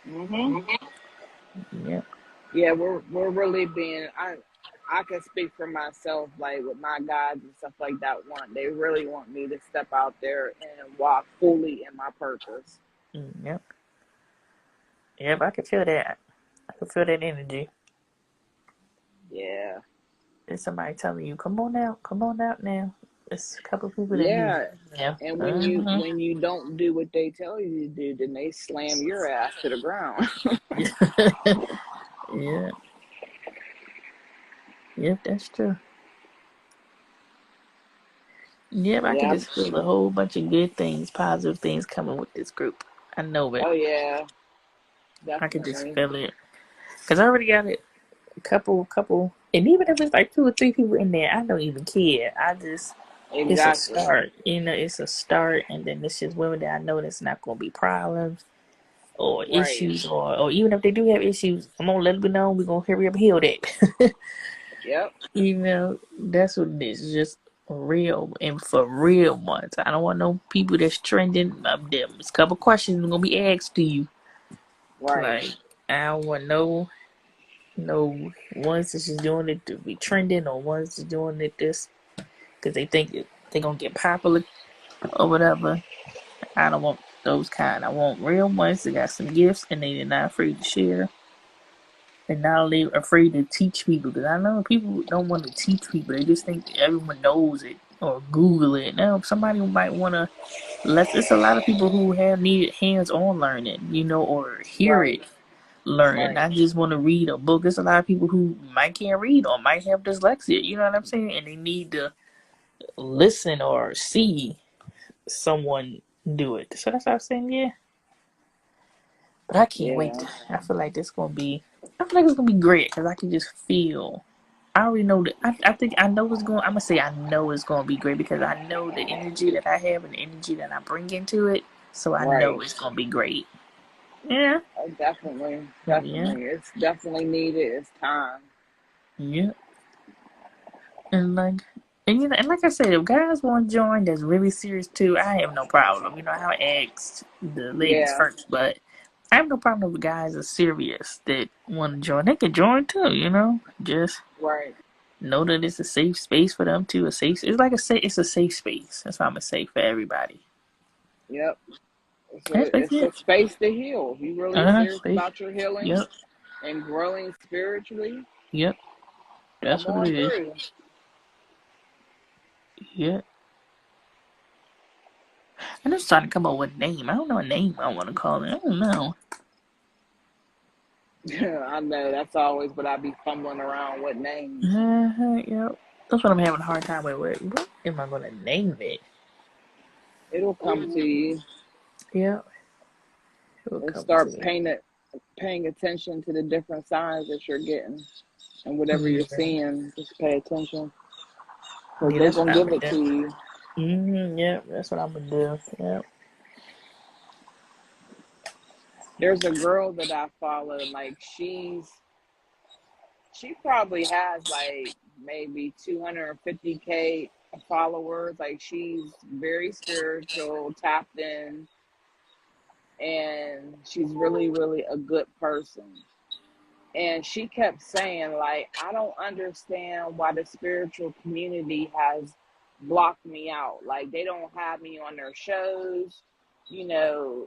Hmm. Yep. Yeah, we're really being. I can speak for myself, like with my guides and stuff like that. They really want me to step out there and walk fully in my purpose. Yep. Yep. I can feel that. I can feel that energy. Yeah, There's somebody telling you, come on out now. There's a couple of people that do. yeah. Yeah. And when you Uh-huh. when you don't do what they tell you to do, then they slam your ass to the ground. Yeah. Yep, that's true. Yep, I can Yeah. just feel a whole bunch of good things, positive things coming with this group. I know it. Oh yeah, I can just definitely. feel it. Because I already got it. A couple. And even if it's like two or three people in there, I don't even care. It's a Exactly. start. It's a start. And then it's just women that I know that's not going to be problems or Right. issues. Or even if they do have issues, I'm going to let them know. We're going to hurry up and heal that. Yep. That's what it is. It's just real and for real ones. I don't want no people that's trending up them. It's a couple questions gonna be asked to you. Right. Like I don't want no ones that's just doing it to be trending or ones that's doing it this because they think they're gonna get popular or whatever. I don't want those kind. I want real ones that got some gifts and they're not afraid to share. And not only afraid to teach people, because I know people don't want to teach people. They just think everyone knows it or Google it. Now, somebody might want to. It's a lot of people who have needed hands-on learning, or hear Right, it learning. right. Not just want to read a book. There's a lot of people who might can't read or might have dyslexia. You know what I'm saying? And they need to listen or see someone do it. So that's what I'm saying. Yeah, but I can't wait. Yeah, I feel like this gonna be. I feel like it's gonna be great because I can just feel. I already know that. I think I know it's going. I'm gonna say I know it's gonna be great because I know the energy that I have and the energy that I bring into it. So I know right. it's gonna be great. Yeah. Definitely, Yeah. definitely. It's definitely needed. It's time. Yeah. And like. And like I said, if guys want to join, that's really serious too. I have no problem. How I asked the ladies Yeah, first, but I have no problem if guys are serious that want to join. They can join too. Just right. know that it's a safe space for them too. A safe. It's like a safe. It's a safe space. That's why I'm gonna say for everybody. Yep. It's That's it's basically a it. space to heal. If you really serious Space. about your healing Yep. and growing spiritually, Yep. come That's what on it is. through. Yep. I'm just trying to come up with a name. I don't know a name I want to call it. I don't know. I know that's always what I be fumbling around with names. Yep. That's what I'm having a hard time with. What am I gonna name it? It'll come to you. Yep. It will And come to start me. paying attention to the different signs that you're getting and whatever you're Yeah. seeing. Just pay attention because Yeah. they're That's what gonna I'm give gonna it do. to you. Yep. That's what I'm gonna do. Yep. There's a girl that I follow, and like she probably has like maybe 250K followers. Like she's very spiritual, tapped in, and she's really, really a good person. And she kept saying, like, I don't understand why the spiritual community has blocked me out. Like they don't have me on their shows.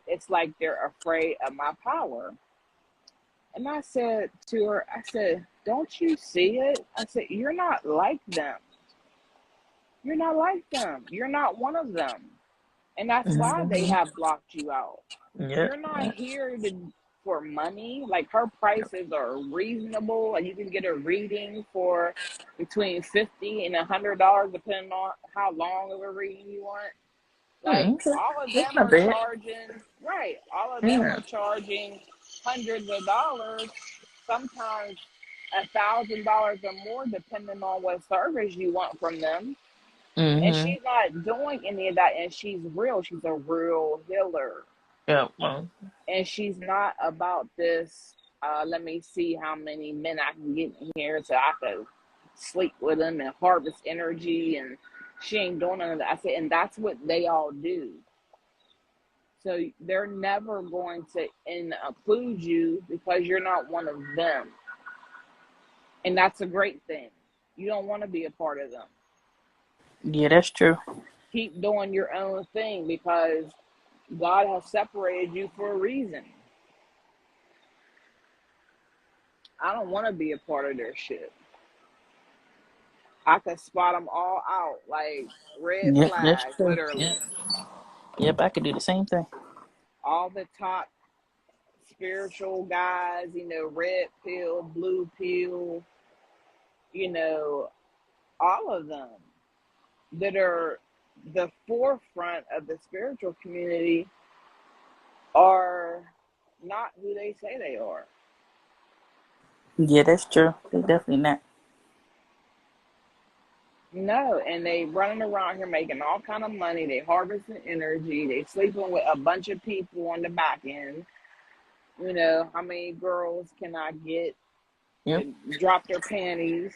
It's like they're afraid of my power. And I said to her, I said, don't you see it? I said, you're not like them. You're not like them. You're not one of them. And that's why they Mm-hmm. have blocked you out. Yep. You're not Yep. here for money. Like her prices are reasonable. Like you can get a reading for between $50 and $100, depending on how long of a reading you want. Like Okay. all of That's them not are bad. charging, right? All of them Yeah. are charging hundreds of dollars, sometimes $1,000 or more, depending on what service you want from them. And Mm-hmm. she's not doing any of that, and she's real. She's a real healer, Yep. Well. and she's not about this. Let me see how many men I can get in here so I can sleep with them and harvest energy. And she ain't doing none of that. I said, and that's what they all do. So they're never going to include you because you're not one of them. And that's a great thing. You don't want to be a part of them. Yeah, that's true. Keep doing your own thing because God has separated you for a reason. I don't want to be a part of their shit. I could spot them all out like red Yep, that's flags, true. Yep. literally. Yep, I could do the same thing. All the top spiritual guys, red pill, blue pill, you know, all of them that are the forefront of the spiritual community are not who they say they are. Yeah, that's true. They definitely not. No, and they running around here making all kind of money. They harvesting energy. They sleeping with a bunch of people on the back end. How many girls can I get Yep. to drop their panties?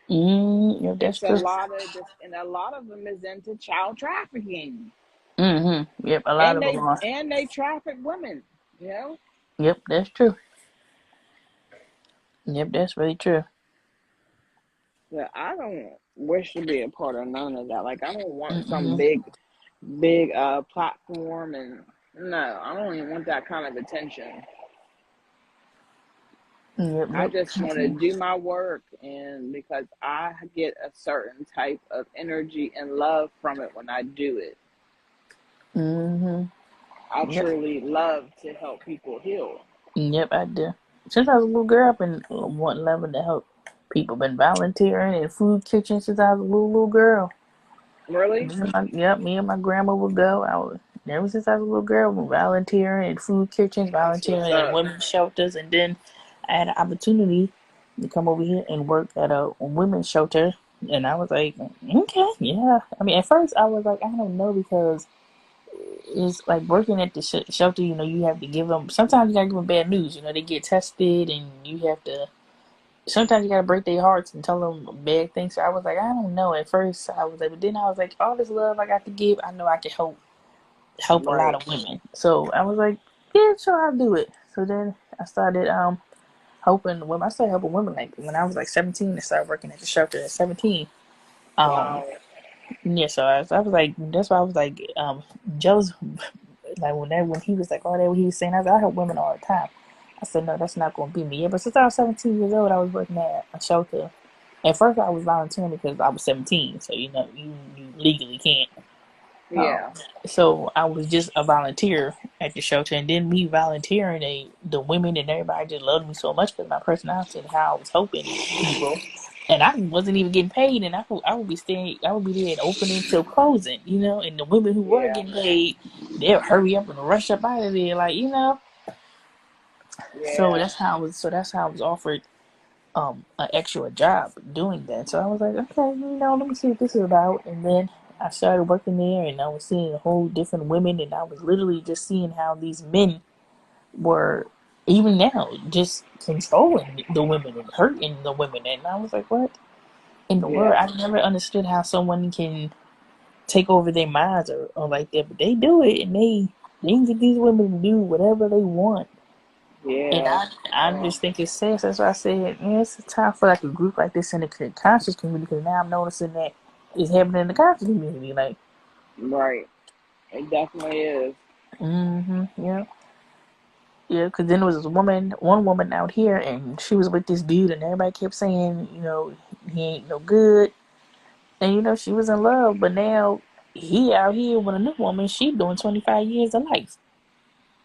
Yep, that's It's a true. lot of this, and a lot of them is into child trafficking, Yep, a lot and of them they are. and they traffic women. You know, Yep, that's true. Yep, that's really true. Yeah, I don't wish to be a part of none of that. Like, I don't want some Mm-mm. big platform, and no, I don't even want that kind of attention. Yep, I nope. just want to do my work, and because I get a certain type of energy and love from it when I do it. Mm-hmm. I Yep. truly love to help people heal. Yep, I do. Since I was a little girl, I've been wanting loving to help people. Been volunteering in food kitchens since I was a little girl. Really? Me and my grandma would go. I was ever since I was a little girl, volunteering in food kitchens, That's what's volunteering in up. women's shelters, and then I had an opportunity to come over here and work at a women's shelter. And I was like, okay, yeah. I mean, at first I was like, I don't know, because it's like working at the shelter. You know, you have to give them. Sometimes you gotta give them bad news. You know, they get tested, and you have to. Sometimes you gotta break their hearts and tell them bad things. So I was like, I don't know. At first, I was like, but then I was like, all this love I got to give, I know I can help a lot Right. of women. So I was like, yeah, sure, I'll do it. So then I started helping women. I started helping women like when I was like 17. I started working at the shelter at 17. Um, Wow. yeah, so I was like, that's why I was like, jealous. Like when he was like, oh, that what he was saying, I was like, I help women all the time. I said, no, that's not going to be me. Yeah, but since I was 17 years old, I was working at a shelter. At first, I was volunteering because I was 17, so you know, you legally can't. Um, Yeah. so I was just a volunteer at the shelter, and then me volunteering, the women and everybody just loved me so much because my personality and how I was helping people, and I wasn't even getting paid, and I would be staying, I would be there at opening till closing, you know, and the women who were Yeah. getting paid, they'll hurry up and rush up out of there, like you know. So Yeah. that's how I was offered an extra job doing that. So I was like, okay, let me see what this is about. And then I started working there, and I was seeing a whole different women, and I was literally just seeing how these men were even now just controlling the women and hurting the women. And I was like, what in the world? Yeah. I never understood how someone can take over their minds or like that, but they do it, and they can get these women to do whatever they want. And Yeah. I just think it's sad. That's why I said, yeah, it's time for like a group like this in the conscious community. Because now I'm noticing that it's happening in the conscious community. Like, Right. It definitely is. yeah, yeah. Because then there was one woman out here, and she was with this dude, and everybody kept saying, he ain't no good, and she was in love, but now he out here with a new woman. She doing 25 years of life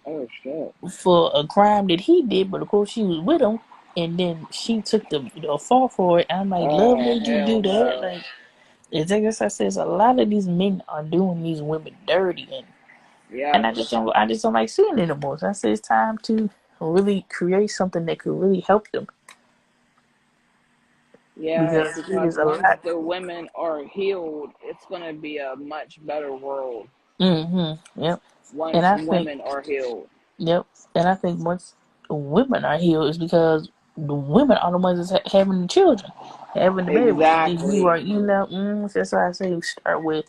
Oh shit. for a crime that he did, but of course she was with him, and then she took the fall for it. And I'm like, love Oh made you hell do that? no. Like, it's like I says, a lot of these men are doing these women dirty, and Yes. I just don't like seeing it anymore. So I say it's time to really create something that could really help them, Yes, because it because is a once lot. the women are healed, it's gonna be a much better world. Yep. And Once I think women are healed. Yep. And I think once women are healed, is because the women are the ones that's having the children, having the babies. And then you Exactly. are, that's why I say you start with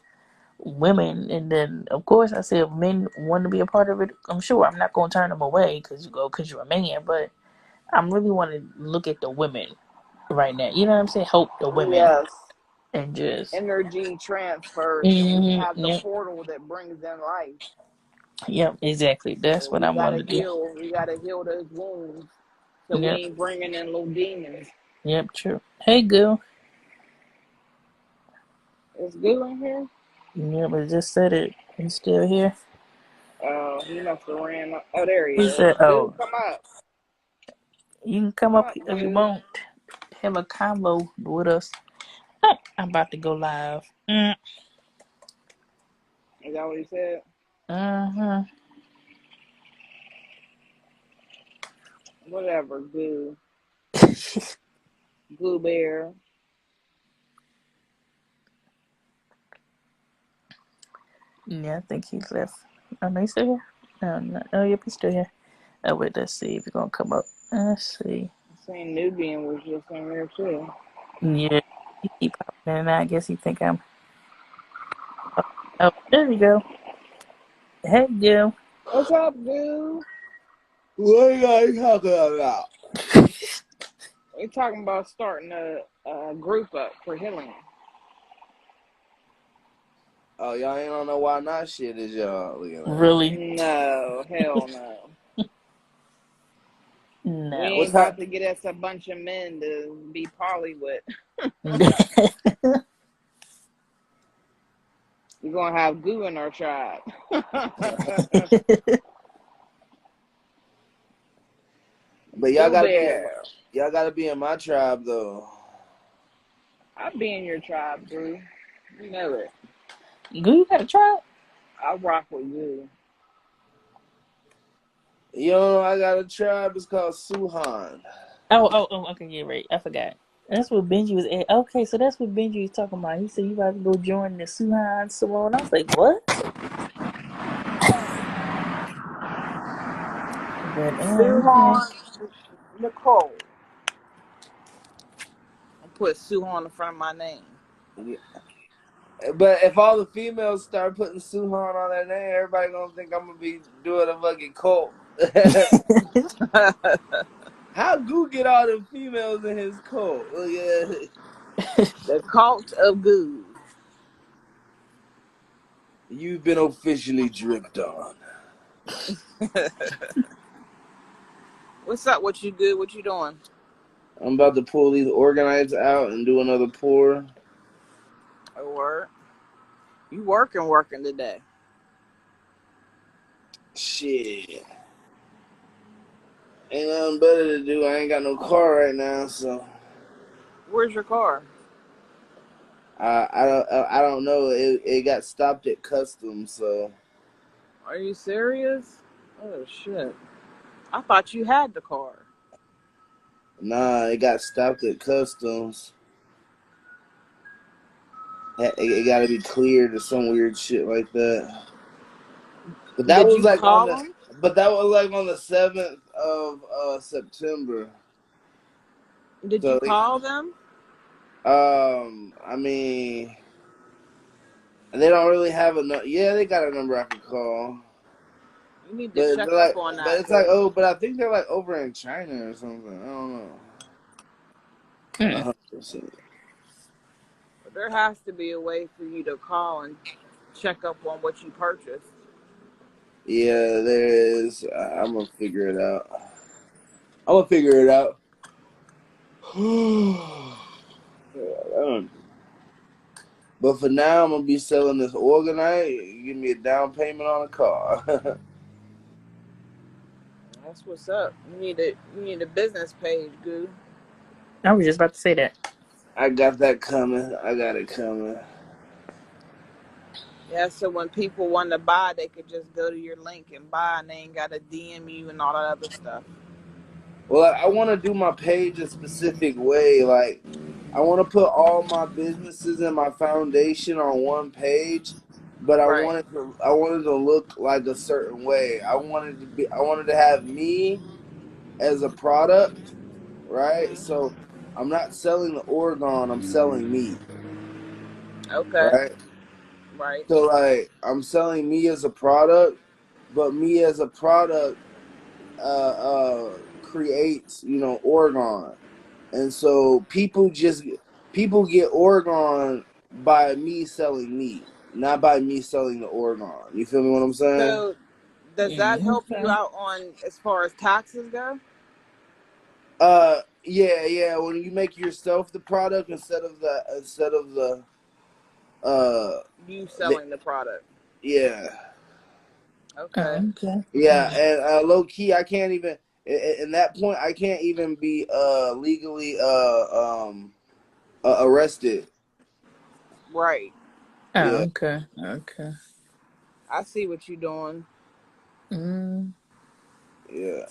women. And then, of course, I say if men want to be a part of it, I'm sure I'm not going to turn them away because you're a man. But I'm really want to look at the women right now. You know what I'm saying? Help the women Yes. and just, Energy transfer and have the yep, portal that brings in life. yep, exactly. That's So what I we want gotta to do. heal. We gotta heal those wounds. So we Yep, ain't bringing in little demons. yep, true. Hey, girl. It's good in here. Yep, I just said it. You still here? He must have ran. Oh, there he He is. said, Dude, "Oh, come up. you can come Come up up, if you dude. want. Have a convo with us." I'm about to go live. Is that what he said? Mm-hmm. Whatever, goo. Goo bear. Yeah, I think he's left. Oh, no, he's still here? No, no. Oh, yep, he's still here. Oh, wait, let's see if he's gonna come up. Let's see. Same Nubian was just in there too. Yeah, he keep popping in and out. I guess he think I'm. Oh, oh, there we go. Hey, Gil. What's up, dude? What are you guys talking about? We're talking about starting a group up for healing. Oh, y'all ain't on no why not shit, is y'all looking like? Really? No, hell no. We No. What ain't time? about to get us a bunch of men to be poly with. We're gonna have goo in our tribe. But Goo bear. y'all gotta be in my tribe though. I'll be in your tribe, Drew. You know it. Goo, you got a tribe? I rock with you. You know, I got a tribe. It's called Suhan. Oh, okay, yeah, right. I forgot. That's what Benji was at. Okay, so that's what Benji was talking about. He said you about to go join the Suhan Simone. I was like, what? But okay. Suhan Nicole. I put Suhan in front of my name. Yeah. But if all the females start putting Suhan on their name, everybody gonna think I'm gonna be doing a fucking cult. How Goo get all the females in his cult? Look at it. The cult of goo. You've been officially dripped on. What's up? What you good? What you doing? I'm about to pull these organites out and do another pour. A word. You working today. Shit. Ain't nothing better to do. I ain't got no car right now, so Where's your car? I don't know. It got stopped at customs, so Are you serious? Oh shit. I thought you had the car. nah, it got stopped at customs. It got to be cleared or some weird shit like that. But that Did was you like on call the them? but that was like on the 7th of September. Did you So call them? I mean, they don't really have a yeah, they got a number I could call. You need to But check they're up like, on but that, it's like, cause oh, but I think they're like over in China or something. I don't know. Hmm. 100%. there has to be a way for you to call and check up on what you purchased. Yeah, there is. I'm gonna figure it out. I'm gonna figure it out. Yeah, but for now, I'm gonna be selling this organite. Give me a down payment on a car. That's what's up. You need a business page, goo. I was just about to say that. I got that coming. I got it coming. Yeah, so when people want to buy, they could just go to your link and buy, and they ain't got to DM you and all that other stuff. Well, I want to do my page a specific way. Like, I want to put all my businesses and my foundation on one page, but Right. I wanted to look like a certain way. I wanted to have me as a product, right? Mhm. So I'm not selling the Oregon, I'm selling me, Okay. right? Right. So like I'm selling me as a product, but me as a product creates, Oregon. And so people get Oregon by me selling me, not by me selling the Oregon. You feel me what I'm saying? So does that Mm, help you okay. out on as far as taxes go? Yeah. When you make yourself the product instead of uh You the, selling the product. yeah. Okay. Okay. Yeah, and low key, I can't even. In that point, I can't even be legally arrested. Right. Yeah, Okay. Okay. I see what you're doing. Mm. yeah,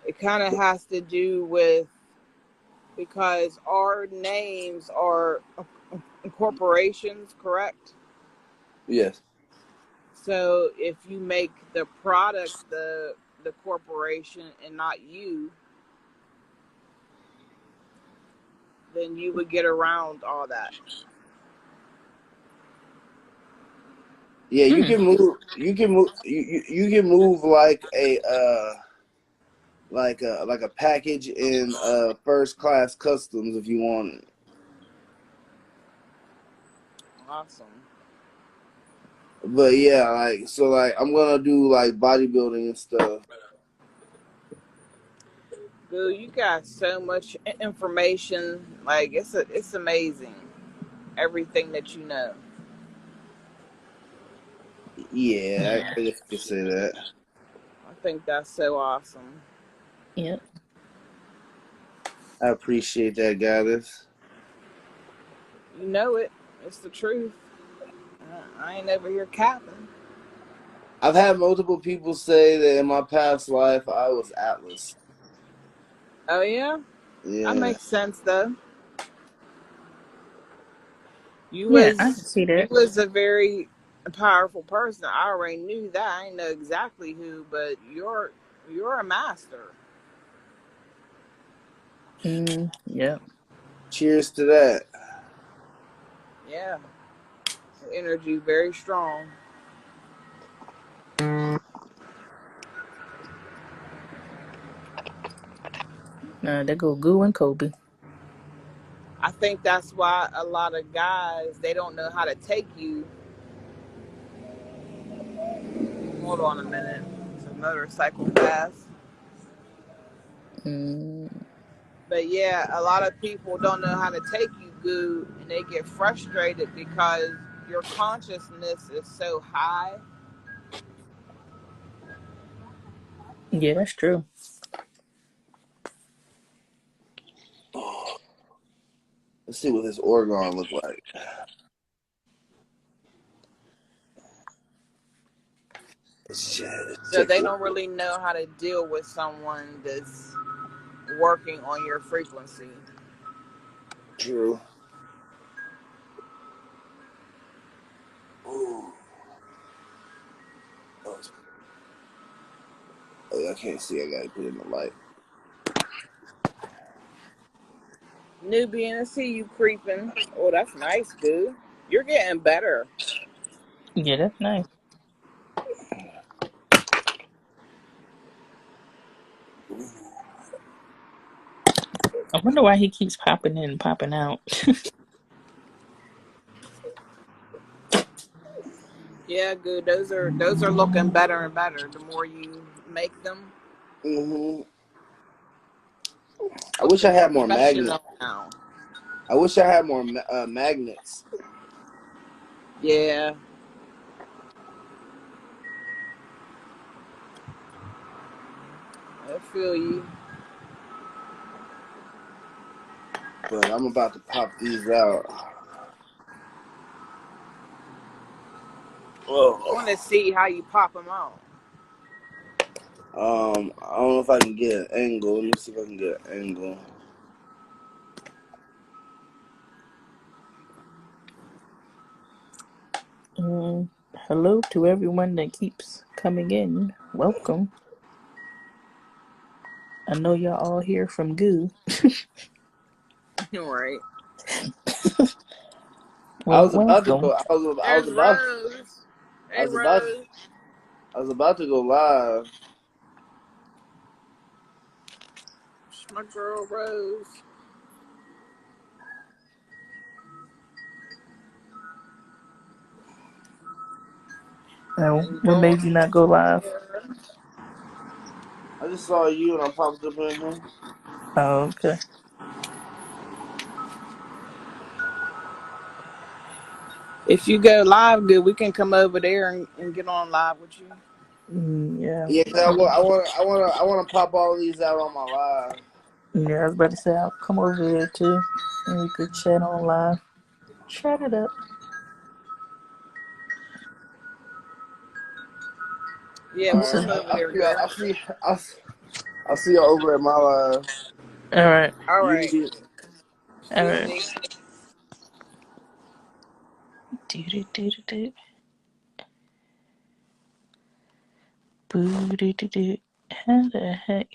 It kind of has to do with because our names are corporations, correct? yes, So if you make the product the corporation and not you, then you would get around all that. yeah. You Hmm. can move. You can move. You can move like a. like a package in first class customs if you want it. Awesome. But yeah, like so like I'm gonna do like bodybuilding and stuff. Dude, you got so much information. Like it's amazing everything that you know. Yeah, I guess you could say that. I think that's so awesome. Yep. I appreciate that, goddess. You know it. It's the truth. I ain't over here capping. I've had multiple people say that in my past life I was Atlas. Oh yeah, that Yeah. makes sense though. You Yeah, I can was see you that. was a very powerful person. I already knew that. I didn't know exactly who, but you're a master. Yep. Cheers to that. Yeah, energy very strong. There go Goo and Kobe. I think that's why a lot of guys they don't know how to take you. Hold on a minute. It's a motorcycle pass. Mm, But yeah, a lot of people don't know how to take you good and they get frustrated because your consciousness is so high. yeah, that's true. Let's see what this Oregon look like. Let's So check they the don't really know how to deal with someone that's working on your frequency. True. Ooh. Oh, I can't see. I gotta put it in the light. Nubian, I see you creeping. Oh, that's nice, dude. You're getting better. Yeah, that's nice. I wonder why he keeps popping in and popping out. Yeah, good. Those are looking better and better the more you make them. Hmm. I wish I Looking had more magnets. professional now. I wish I had more magnets. Yeah, I feel you. But I'm about to pop these out. I Oh. want to see how you pop them out. I don't know if I can get an angle. Let me see if I can get an angle. Mm, hello to everyone that keeps coming in. Welcome. I know y'all all here from Goo. Right. I Well, was about to welcome. go. There's Rose. I Hey, was about. Rose. I was about to go live. It's my girl, Rose. What Enjoying made you not go live? here. I just saw you and I popped up in here. Oh, okay. If you go live, good, we can come over there and get on live with you. Yeah. Yeah, 'cause I want to pop all of these out on my live. Yeah, I was about to say I'll come over there too, and we could chat on live. Chat it up. Yeah, All we'll right, come over I'll there, see y'all. good. I'll see y'all over at my live. All right. All right. Easy. All right. Easy. Do do do do do. Boo do do do. How the heck?